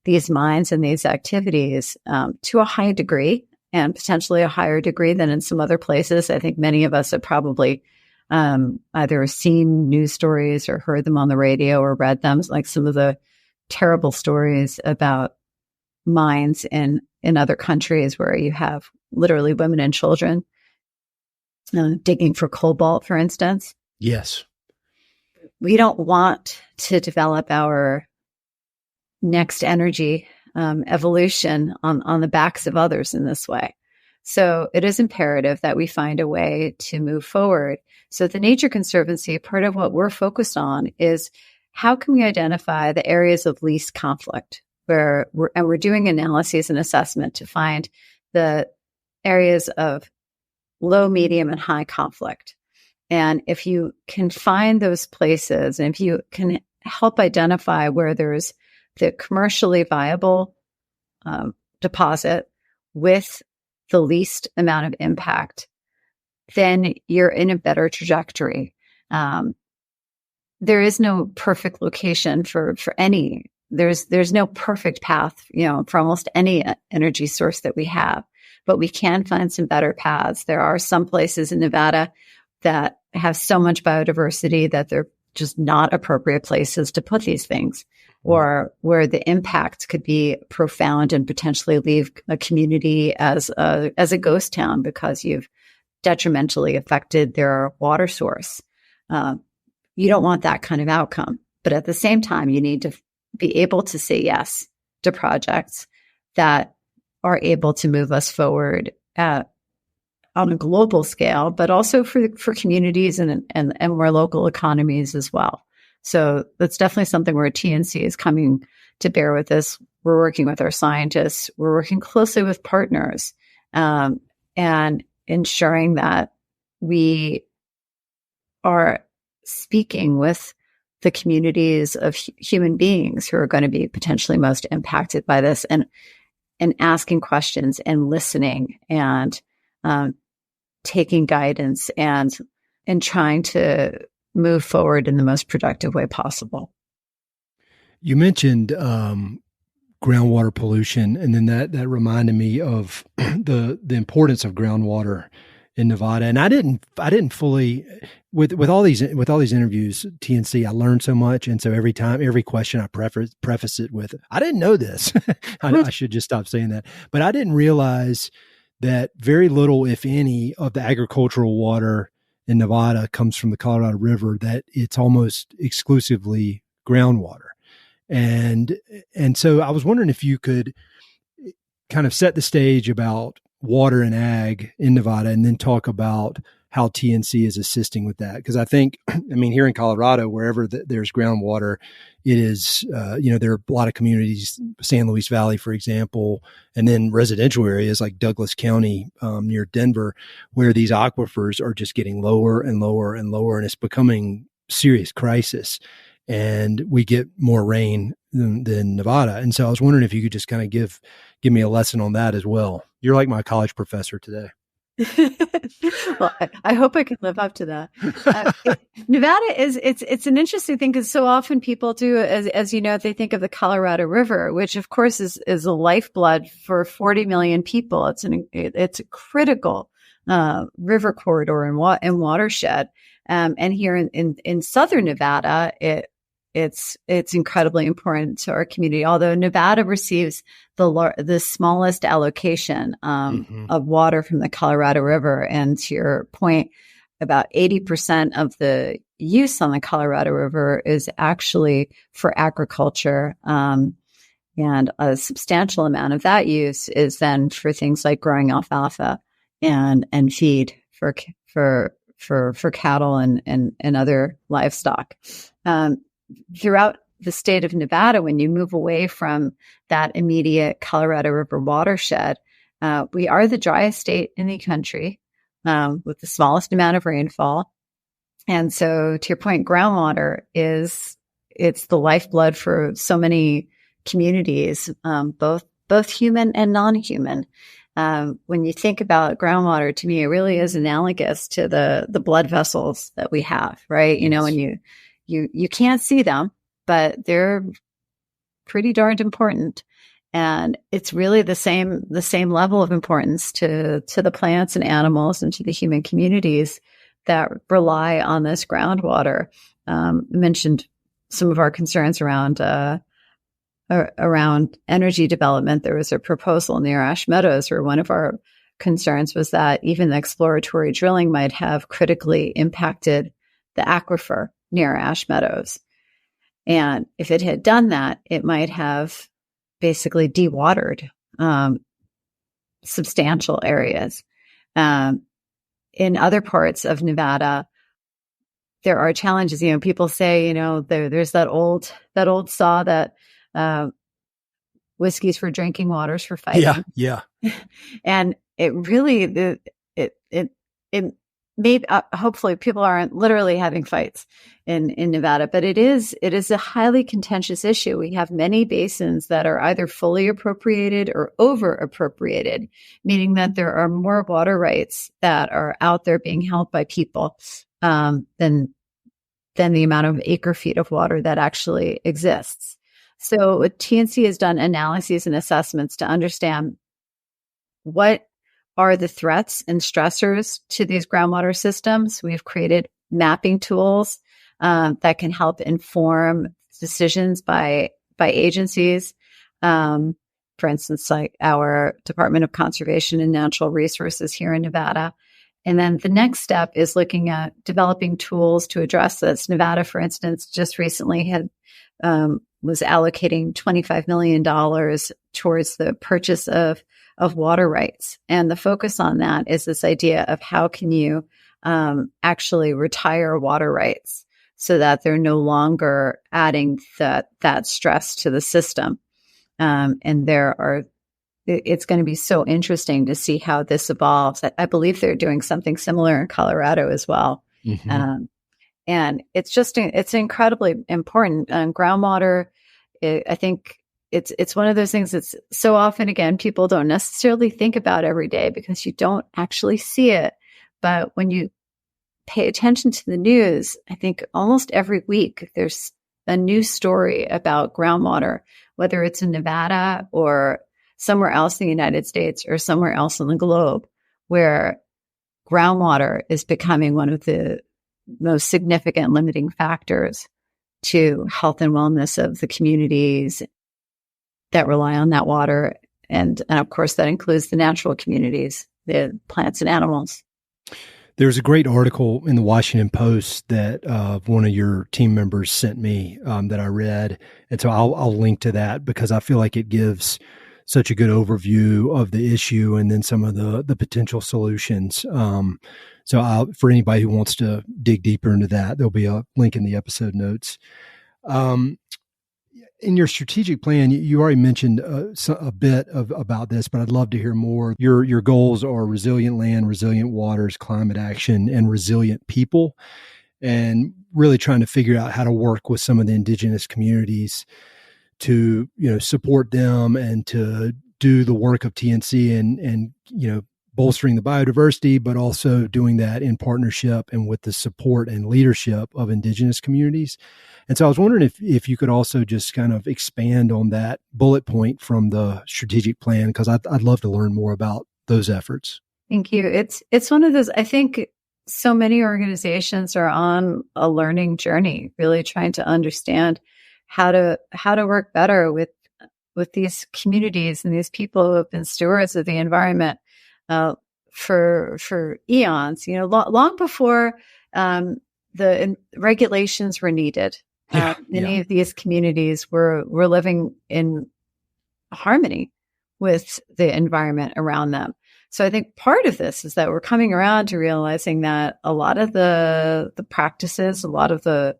Speaker 2: these mines and these activities to a high degree, and potentially a higher degree than in some other places. I think many of us have probably either seen news stories or heard them on the radio or read them, like some of the terrible stories about mines in other countries where you have literally women and children digging for cobalt, for instance.
Speaker 1: Yes.
Speaker 2: We don't want to develop our next energy evolution on the backs of others in this way. So it is imperative that we find a way to move forward. So the Nature Conservancy, part of what we're focused on is how can we identify the areas of least conflict where we're doing analyses and assessment to find the areas of low, medium, and high conflict. And if you can find those places, and if you can help identify where there's the commercially viable deposit with the least amount of impact, then you're in a better trajectory. There is no perfect location for any. There's no perfect path, for almost any energy source that we have, but we can find some better paths. There are some places in Nevada that have so much biodiversity that they're just not appropriate places to put these things, or where the impact could be profound and potentially leave a community as a ghost town because you've detrimentally affected their water source. You don't want that kind of outcome. But at the same time, you need to be able to say yes to projects that are able to move us forward on a global scale, but also for communities and more local economies as well. So that's definitely something where TNC is coming to bear with this. We're working with our scientists. We're working closely with partners, and ensuring that we are speaking with the communities of human beings who are going to be potentially most impacted by this, and asking questions and listening and taking guidance and trying to move forward in the most productive way possible.
Speaker 1: You mentioned groundwater pollution, and then that reminded me of the importance of groundwater in Nevada. And I didn't fully with all these interviews, TNC, I learned so much, and so every question I preface it with, I didn't know this. I should just stop saying that, but I didn't realize that very little, if any, of the agricultural water in Nevada comes from the Colorado River, that it's almost exclusively groundwater. And so I was wondering if you could kind of set the stage about water and ag in Nevada, and then talk about how TNC is assisting with that. Because I think, here in Colorado, wherever there's groundwater, it is, there are a lot of communities, San Luis Valley, for example, and then residential areas like Douglas County near Denver, where these aquifers are just getting lower and lower and lower, and it's becoming serious crisis. And we get more rain than Nevada. And so I was wondering if you could just kind of give me a lesson on that as well. You're like my college professor today.
Speaker 2: Well, I hope I can live up to that. Nevada it's an interesting thing because so often people do, as you know, they think of the Colorado River, which of course is a lifeblood for 40 million people. It's a critical river corridor and watershed. And here in southern Nevada, it's incredibly important to our community. Although Nevada receives the smallest allocation of water from the Colorado River, and to your point, about 80% of the use on the Colorado River is actually for agriculture, and a substantial amount of that use is then for things like growing alfalfa and feed for cattle and other livestock. Throughout the state of Nevada, when you move away from that immediate Colorado River watershed, we are the driest state in the country, with the smallest amount of rainfall. And so to your point, groundwater it's the lifeblood for so many communities, both human and non-human. When you think about groundwater, to me, it really is analogous to the blood vessels that we have, right? You know, when you can't see them, but they're pretty darned important. And it's really the same level of importance to the plants and animals and to the human communities that rely on this groundwater. I mentioned some of our concerns around energy development. There was a proposal near Ash Meadows where one of our concerns was that even the exploratory drilling might have critically impacted the aquifer near Ash Meadows. And if it had done that, it might have basically dewatered substantial areas. In other parts of Nevada, there are challenges. You know, people say, you know, there's that old saw that whiskey's for drinking, water's for fighting.
Speaker 1: Yeah.
Speaker 2: And it really, it maybe hopefully people aren't literally having fights in Nevada, but it is a highly contentious issue. We have many basins that are either fully appropriated or over appropriated, meaning that there are more water rights that are out there being held by people than the amount of acre feet of water that actually exists. So TNC has done analyses and assessments to understand what are the threats and stressors to these groundwater systems. We've created mapping tools that can help inform decisions by agencies. For instance, like our Department of Conservation and Natural Resources here in Nevada. And then the next step is looking at developing tools to address this. Nevada, for instance, just recently was allocating $25 million towards the purchase of water rights. And the focus on that is this idea of how can you actually retire water rights so that they're no longer adding that stress to the system. And it's going to be so interesting to see how this evolves. I believe they're doing something similar in Colorado as well. Mm-hmm. And it's incredibly important. Groundwater, I think it's one of those things that's so often, again, people don't necessarily think about every day because you don't actually see it. But when you pay attention to the news, I think almost every week there's a new story about groundwater, whether it's in Nevada or somewhere else in the United States or somewhere else on the globe, where groundwater is becoming one of the most significant limiting factors to health and wellness of the communities that rely on that water. And of course, that includes the natural communities, the plants and animals.
Speaker 1: There's a great article in the Washington Post that one of your team members sent me that I read. And so I'll link to that because I feel like it gives such a good overview of the issue and then some of the potential solutions. So for anybody who wants to dig deeper into that, there'll be a link in the episode notes. In your strategic plan, you already mentioned a bit about this, but I'd love to hear more. Your goals are resilient land, resilient waters, climate action, and resilient people, and really trying to figure out how to work with some of the indigenous communities to support them and to do the work of TNC and bolstering the biodiversity, but also doing that in partnership and with the support and leadership of indigenous communities. And so I was wondering if you could also just kind of expand on that bullet point from the strategic plan, because I'd love to learn more about those efforts.
Speaker 2: Thank you. It's one of those, I think so many organizations are on a learning journey, really trying to understand how to work better with these communities and these people who have been stewards of the environment for eons, long before the regulations were needed. Many of these communities were living in harmony with the environment around them. So I think part of this is that we're coming around to realizing that a lot of the practices, a lot of the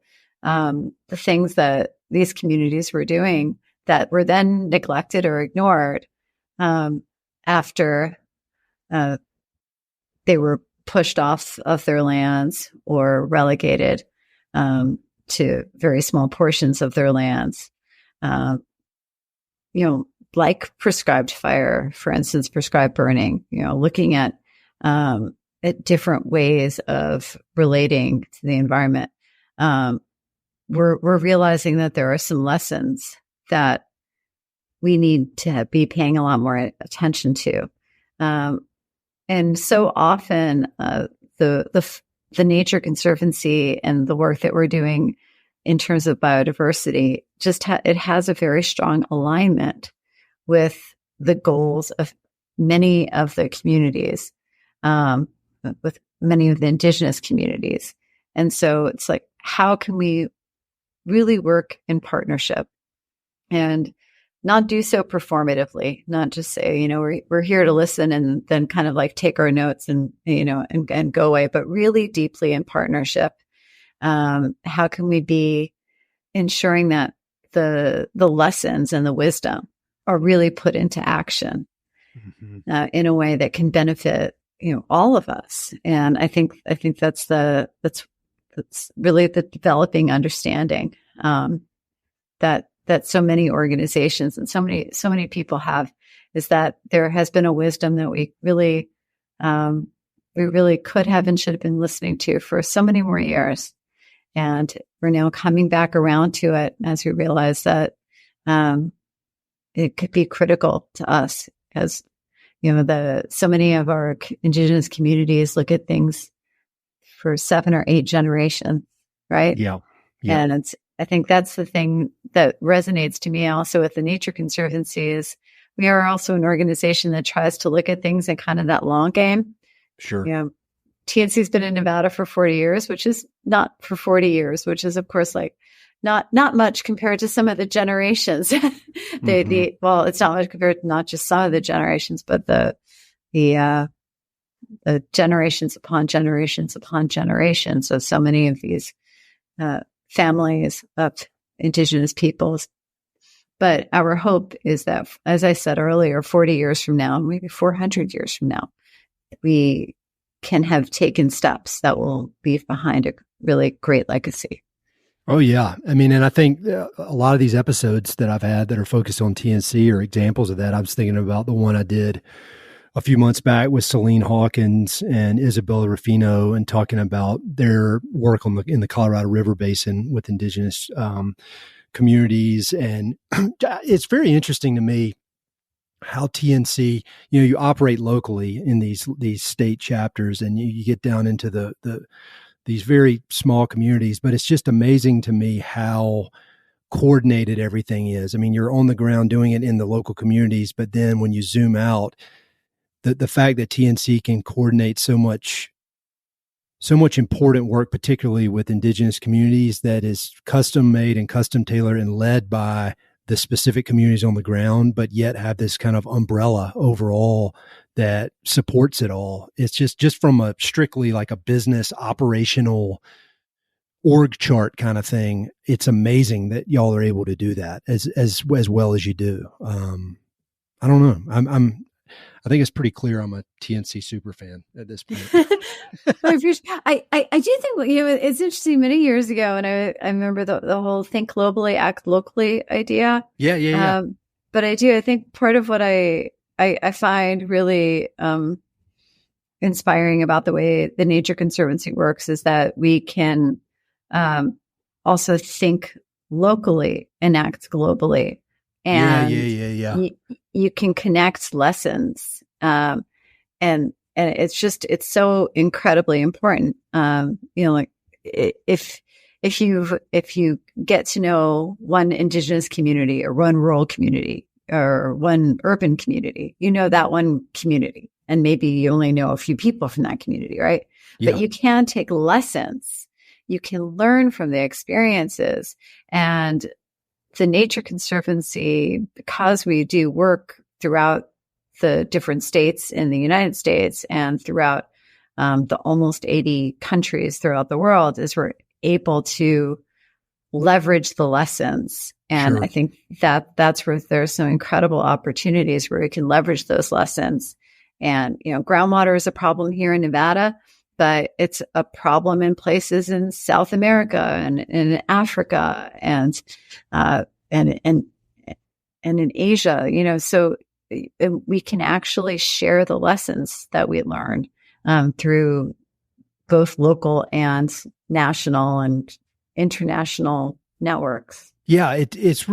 Speaker 2: things that these communities were doing that were then neglected or ignored after they were pushed off of their lands or relegated to very small portions of their lands. Like prescribed fire, for instance, prescribed burning, looking at different ways of relating to the environment. We're realizing that there are some lessons that we need to be paying a lot more attention to. And so often the Nature Conservancy and the work that we're doing in terms of biodiversity, it has a very strong alignment with the goals of many of the communities, with many of the indigenous communities. And so it's like, how can we really work in partnership and not do so performatively, not just say, we're here to listen and then kind of like take our notes and go away, but really deeply in partnership. How can we be ensuring that the lessons and the wisdom are really put into action in a way that can benefit, all of us? And I think that's really the developing understanding that so many organizations and so many people have, is that there has been a wisdom that we really could have and should have been listening to for so many more years. And we're now coming back around to it as we realize that it could be critical to us, as so many of our indigenous communities look at things for 7 or 8 generations, right?
Speaker 1: Yeah.
Speaker 2: And I think that's the thing that resonates to me also with the Nature Conservancy, is we are also an organization that tries to look at things in kind of that long game.
Speaker 1: Sure.
Speaker 2: TNC's been in Nevada for 40 years, which is not for 40 years, which is of course like not much compared to some of the generations. Well, it's not much compared to not just some of the generations, but the generations upon generations upon generations of so many of these families of indigenous peoples. But our hope is that, as I said earlier, 40 years from now, maybe 400 years from now, we can have taken steps that will leave behind a really great legacy.
Speaker 1: Oh, yeah. I mean, and I think a lot of these episodes that I've had that are focused on TNC are examples of that. I was thinking about the one I did a few months back with Celine Hawkins and Isabella Rufino, and talking about their work in the Colorado River Basin with indigenous communities. And it's very interesting to me how TNC, you operate locally in these state chapters, and you get down into these very small communities, but it's just amazing to me how coordinated everything is. I mean, you're on the ground doing it in the local communities, but then when you zoom out, the fact that TNC can coordinate so much important work, particularly with indigenous communities, that is custom made and custom tailored and led by the specific communities on the ground, but yet have this kind of umbrella overall that supports it all. It's just from a strictly like a business operational org chart kind of thing. It's amazing that y'all are able to do that as well as you do. I don't know. I think it's pretty clear I'm a TNC super fan at this point.
Speaker 2: I do think, it's interesting. Many years ago, and I remember the whole think globally, act locally idea.
Speaker 1: Yeah.
Speaker 2: But I think part of what I find really inspiring about the way the Nature Conservancy works is that we can also think locally and act globally. And you can connect lessons. And it's so incredibly important. Like if you get to know one indigenous community or one rural community or one urban community, that one community, and maybe you only know a few people from that community, right? Yeah. But you can take lessons. You can learn from the experiences. And the Nature Conservancy, because we do work throughout the different states in the United States and throughout the almost 80 countries throughout the world, is we're able to leverage the lessons. And sure. I think that's where there's some incredible opportunities where we can leverage those lessons. And, groundwater is a problem here in Nevada, but it's a problem in places in South America and in Africa and in Asia, so we can actually share the lessons that we learned through both local and national and international networks.
Speaker 1: Yeah, it's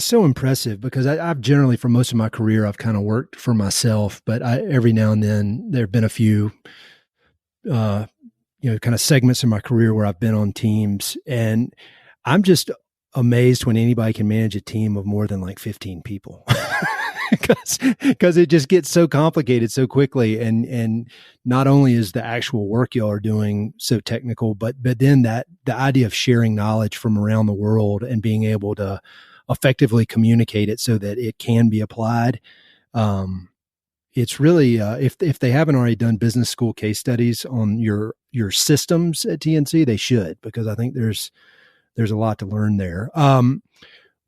Speaker 1: so impressive because I've generally, for most of my career, I've kind of worked for myself, but every now and then there have been a few, kind of segments in my career where I've been on teams, and I'm just amazed when anybody can manage a team of more than like 15 people. Because it just gets so complicated so quickly, and not only is the actual work y'all are doing so technical, but then the idea of sharing knowledge from around the world and being able to effectively communicate it so that it can be applied. It's really if they haven't already done business school case studies on your systems at TNC, they should, because I think there's a lot to learn there.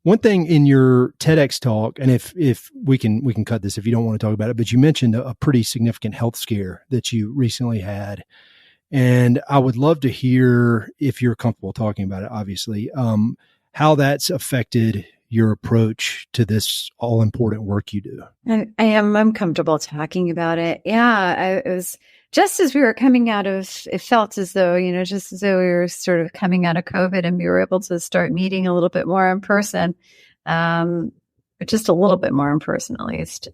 Speaker 1: One thing in your TEDx talk, and if we can cut this if you don't want to talk about it, but you mentioned a pretty significant health scare that you recently had. And I would love to hear, if you're comfortable talking about it, obviously, how that's affected your approach to this all important work you do.
Speaker 2: I'm comfortable talking about it. Yeah, it was just as we were coming out of, it felt as though, just as though we were sort of coming out of COVID and we were able to start meeting a little bit more in person, just a little bit more in person, at least.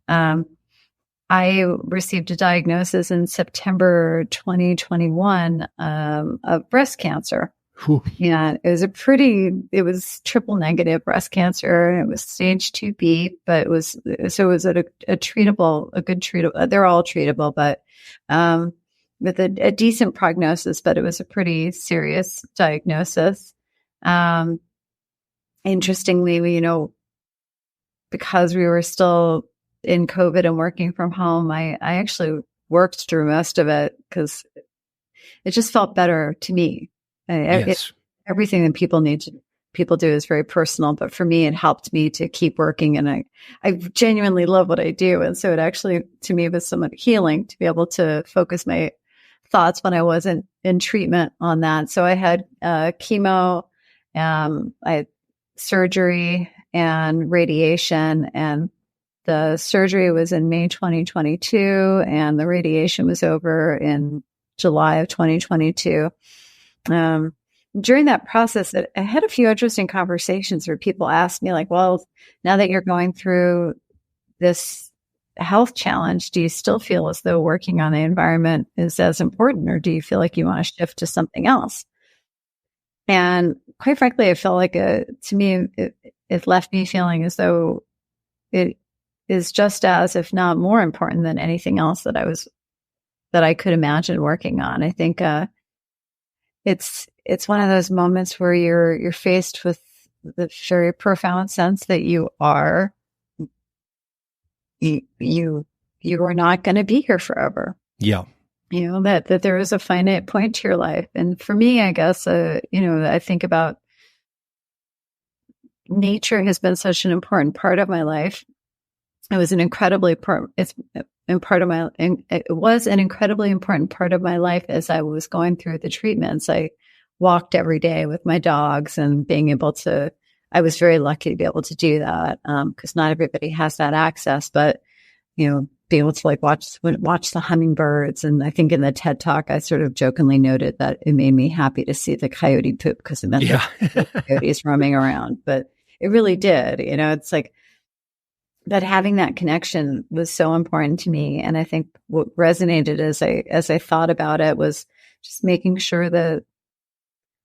Speaker 2: I received a diagnosis in September 2021 of breast cancer.
Speaker 1: Whew.
Speaker 2: Yeah, it was triple negative breast cancer. It was stage 2B, but it was a good treatable, they're all treatable, but with a decent prognosis, but it was a pretty serious diagnosis. Interestingly, because we were still in COVID and working from home, I actually worked through most of it because it just felt better to me.
Speaker 1: Yes.
Speaker 2: Everything that people do is very personal, but for me, it helped me to keep working. And I genuinely love what I do. And so it actually, to me, was somewhat healing to be able to focus my thoughts when I wasn't in treatment on that. So I had chemo, I had surgery and radiation, and the surgery was in May 2022, and the radiation was over in July of 2022. During that process, I had a few interesting conversations where people asked me, like, well, now that you're going through this health challenge, do you still feel as though working on the environment is as important, or do you feel like you want to shift to something else? And quite frankly, I felt like to me, it left me feeling as though it is just as, if not more important than anything else that I could imagine working on. I think, it's one of those moments where you're faced with the very profound sense that you are not going to be here forever.
Speaker 1: Yeah.
Speaker 2: That there is a finite point to your life. And for me, I guess, I think about nature has been such an important part of my life. It was an incredibly important part of my life as I was going through the treatments. I walked every day with my dogs, and I was very lucky to be able to do that, because not everybody has that access. But, be able to like watch the hummingbirds. And I think in the TED Talk, I sort of jokingly noted that it made me happy to see the coyote poop because it meant the coyotes roaming around. But it really did. It's like that having that connection was so important to me. And I think what resonated as I thought about it was just making sure that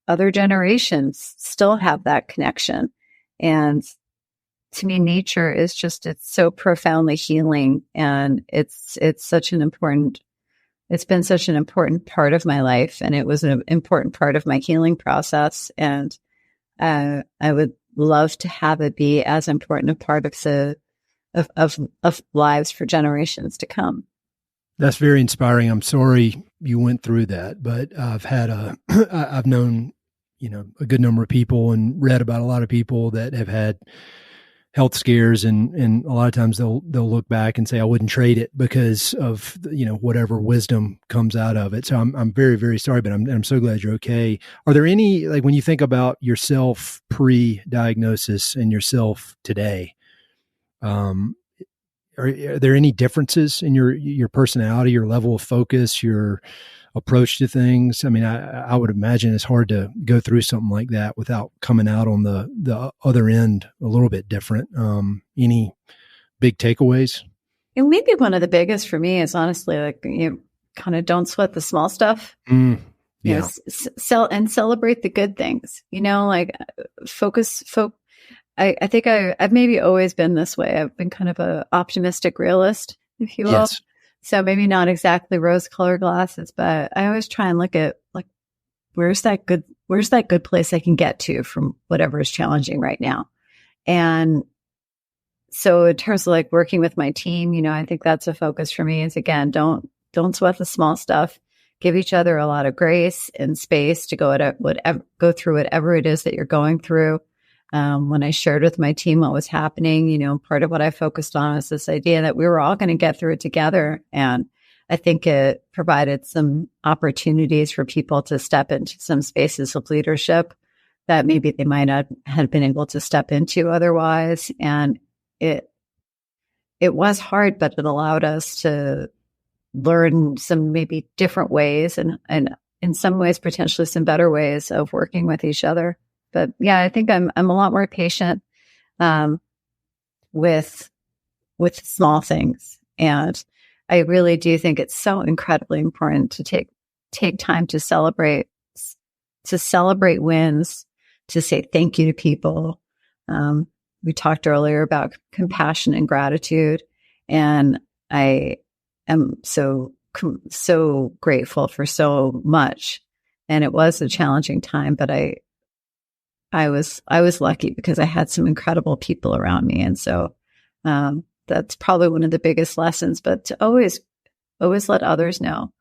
Speaker 2: other generations still have that connection. And to me, nature is it's so profoundly healing. And it's been such an important part of my life. And it was an important part of my healing process. And I would love to have it be as important a part of lives for generations to come.
Speaker 1: That's very inspiring. I'm sorry you went through that, but I've known, a good number of people and read about a lot of people that have had health scares, and a lot of times they'll look back and say, I wouldn't trade it because of, whatever wisdom comes out of it. So I'm very, very sorry, but I'm so glad you're okay. Are there any, like when you think about yourself pre-diagnosis and yourself today, are there any differences in your personality, your level of focus, your approach to things? I mean, I would imagine it's hard to go through something like that without coming out on the other end a little bit different. Any big takeaways?
Speaker 2: And maybe one of the biggest for me is honestly, like, kind of don't sweat the small stuff.
Speaker 1: Yeah.
Speaker 2: Celebrate the good things, like focus. I think I've maybe always been this way. I've been kind of an optimistic realist, if you will.
Speaker 1: Yes.
Speaker 2: So maybe not exactly rose-colored glasses, but I always try and look at like, where's that good place I can get to from whatever is challenging right now. And so in terms of like working with my team, I think that's a focus for me is, again, don't sweat the small stuff. Give each other a lot of grace and space to go through whatever it is that you're going through. When I shared with my team what was happening, part of what I focused on is this idea that we were all going to get through it together. And I think it provided some opportunities for people to step into some spaces of leadership that maybe they might not have been able to step into otherwise. And it was hard, but it allowed us to learn some maybe different ways and in some ways, potentially some better ways of working with each other. But yeah, I think I'm a lot more patient with small things, and I really do think it's so incredibly important to take time to celebrate wins, to say thank you to people. We talked earlier about compassion and gratitude, and I am so grateful for so much. And it was a challenging time, but I was lucky because I had some incredible people around me. And so, that's probably one of the biggest lessons, but to always let others know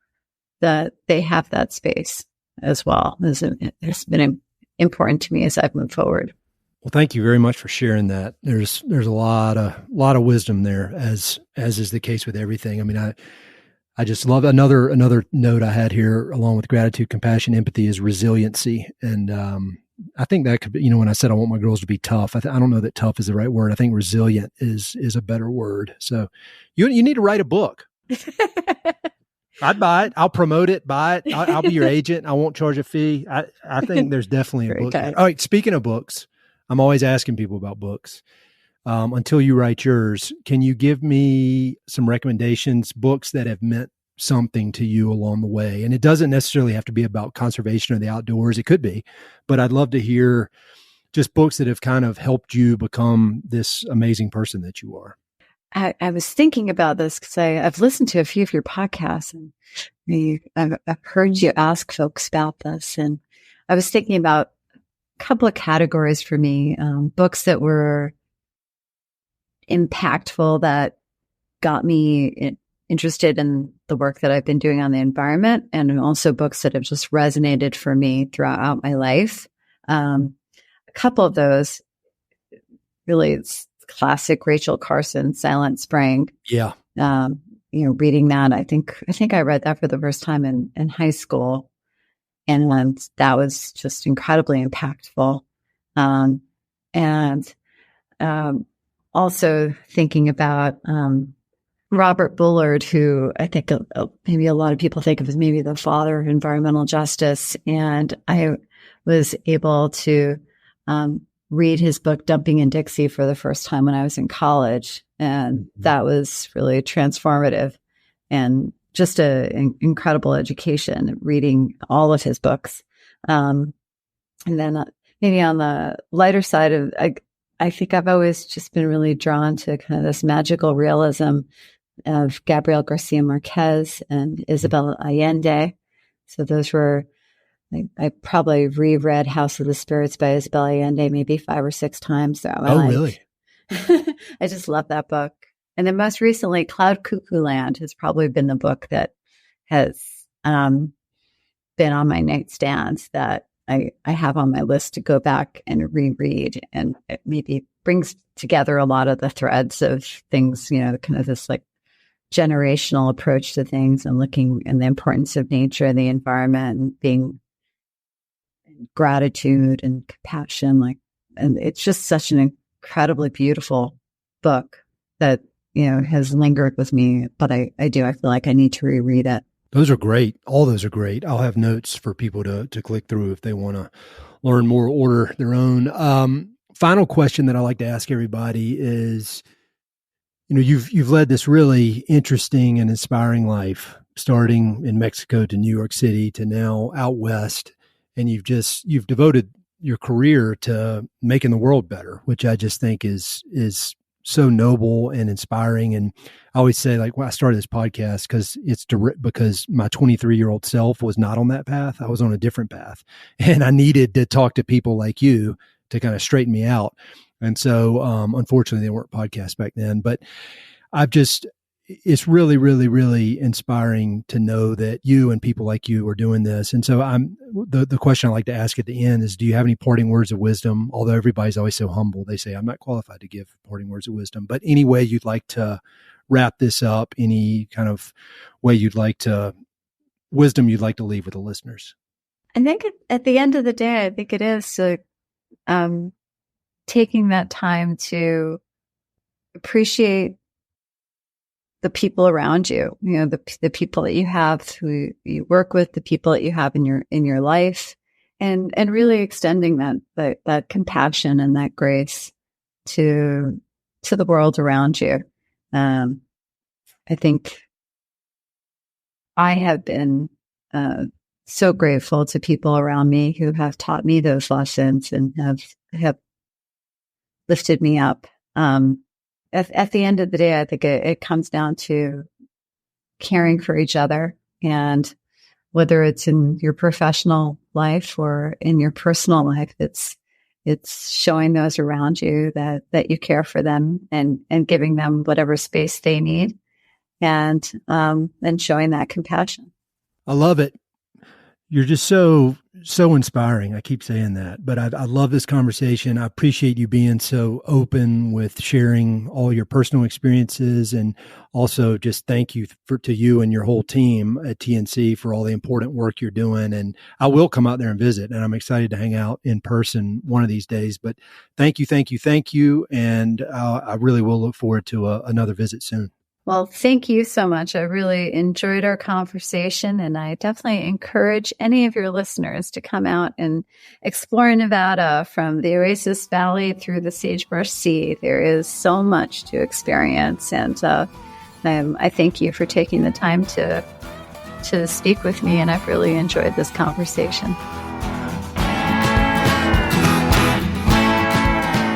Speaker 2: that they have that space as well. It's been important to me as I've moved forward.
Speaker 1: Well, thank you very much for sharing that. There's a lot of wisdom there, as is the case with everything. I mean, I just love another note I had here along with gratitude, compassion, empathy is resiliency. And, I think that could be, when I said I want my girls to be tough, I don't know that tough is the right word. I think resilient is a better word. So you need to write a book. I'd buy it. I'll promote it, buy it. I'll be your agent. I won't charge a fee. I think there's definitely a book. All right. Speaking of books, I'm always asking people about books. Until you write yours, can you give me some recommendations, books that have meant something to you along the way? And it doesn't necessarily have to be about conservation or the outdoors. It could be, but I'd love to hear just books that have kind of helped you become this amazing person that you are.
Speaker 2: I was thinking about this because I've listened to a few of your podcasts, and I've heard you ask folks about this. And I was thinking about a couple of categories for me, books that were impactful, that got me interested in the work that I've been doing on the environment, and also books that have just resonated for me throughout my life. A couple of those, really, it's classic Rachel Carson, Silent Spring.
Speaker 1: Yeah.
Speaker 2: Reading that, I think I read that for the first time in high school, and that was just incredibly impactful. And also thinking about Robert Bullard, who I think maybe a lot of people think of as maybe the father of environmental justice. And I was able to read his book, Dumping in Dixie, for the first time when I was in college. And that was really transformative and just an incredible education, reading all of his books. And then maybe on the lighter side of, I think I've always just been really drawn to kind of this magical realism of Gabriel Garcia Marquez and Isabel Allende. So those were, I probably reread House of the Spirits by Isabel Allende maybe 5 or 6 times throughout my life.
Speaker 1: Really?
Speaker 2: I just love that book. And then most recently, Cloud Cuckoo Land has probably been the book that has been on my nightstands that I have on my list to go back and reread. And it maybe brings together a lot of the threads of things, kind of this like generational approach to things and looking and the importance of nature and the environment and being gratitude and compassion. And it's just such an incredibly beautiful book that, has lingered with me, but I feel like I need to reread it.
Speaker 1: Those are great. All those are great. I'll have notes for people to click through if they want to learn more, order their own. Final question that I like to ask everybody is, you've led this really interesting and inspiring life, starting in Mexico to New York City to now out west, and you've devoted your career to making the world better, which I just think is so noble and inspiring. And I always say, when I started this podcast, because my 23-year-old self was not on that path. I was on a different path, and I needed to talk to people like you to kind of straighten me out. And so, unfortunately, there weren't podcasts back then, but it's really, really, really inspiring to know that you and people like you are doing this. And so the question I like to ask at the end is, do you have any parting words of wisdom? Although everybody's always so humble, they say, I'm not qualified to give parting words of wisdom, but any way you'd like to wrap this up, any kind of way wisdom you'd like to leave with the listeners?
Speaker 2: I think at the end of the day, I think it is taking that time to appreciate the people around you, the people that you have who you work with, the people that you have in your life, and really extending that compassion and that grace to the world around you. I think I have been so grateful to people around me who have taught me those lessons and have lifted me up. At the end of the day, I think it comes down to caring for each other, and whether it's in your professional life or in your personal life, it's showing those around you that you care for them and giving them whatever space they need, and showing that compassion.
Speaker 1: I love it. You're just so inspiring. I keep saying that, but I love this conversation. I appreciate you being so open with sharing all your personal experiences, and also just thank you to you and your whole team at TNC for all the important work you're doing. And I will come out there and visit, and I'm excited to hang out in person one of these days, but thank you. And I really will look forward to another visit soon.
Speaker 2: Well, thank you so much. I really enjoyed our conversation, and I definitely encourage any of your listeners to come out and explore Nevada from the Oasis Valley through the Sagebrush Sea. There is so much to experience, and I thank you for taking the time to speak with me, and I've really enjoyed this conversation.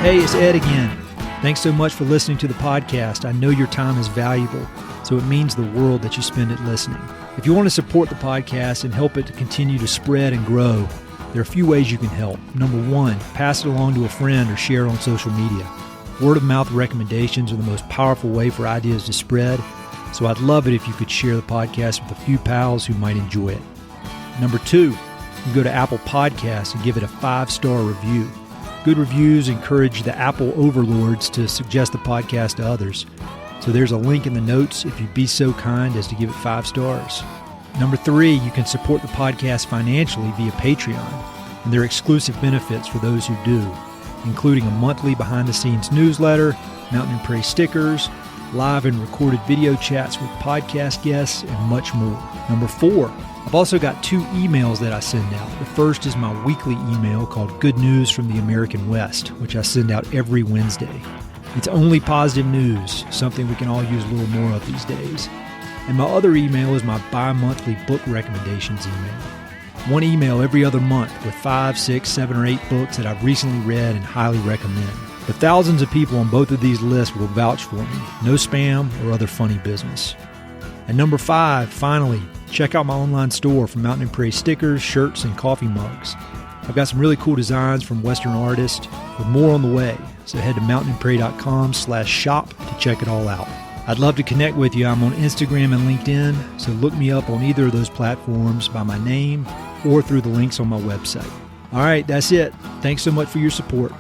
Speaker 1: Hey, it's Ed again. Thanks so much for listening to the podcast. I know your time is valuable, so it means the world that you spend it listening. If you want to support the podcast and help it to continue to spread and grow, there are a few ways you can help. Number one, pass it along to a friend or share it on social media. Word of mouth recommendations are the most powerful way for ideas to spread, so I'd love it if you could share the podcast with a few pals who might enjoy it. Number two, you can go to Apple Podcasts and give it a 5-star review. Good reviews encourage the Apple overlords to suggest the podcast to others. So there's a link in the notes if you'd be so kind as to give it 5 stars. Number 3, you can support the podcast financially via Patreon, and there are exclusive benefits for those who do, including a monthly behind-the-scenes newsletter, Mountain and Prairie stickers, live and recorded video chats with podcast guests, and much more. Number 4, I've also got 2 emails that I send out. The first is my weekly email called Good News from the American West, which I send out every Wednesday. It's only positive news, something we can all use a little more of these days. And my other email is my bi-monthly book recommendations email. One email every other month with 5, 6, 7, or 8 books that I've recently read and highly recommend. But thousands of people on both of these lists will vouch for me. No spam or other funny business. And number 5, finally, check out my online store for Mountain and Prairie stickers, shirts, and coffee mugs. I've got some really cool designs from Western artists with more on the way. So head to mountainandprairie.com/shop to check it all out. I'd love to connect with you. I'm on Instagram and LinkedIn, so look me up on either of those platforms by my name or through the links on my website. All right, that's it. Thanks so much for your support.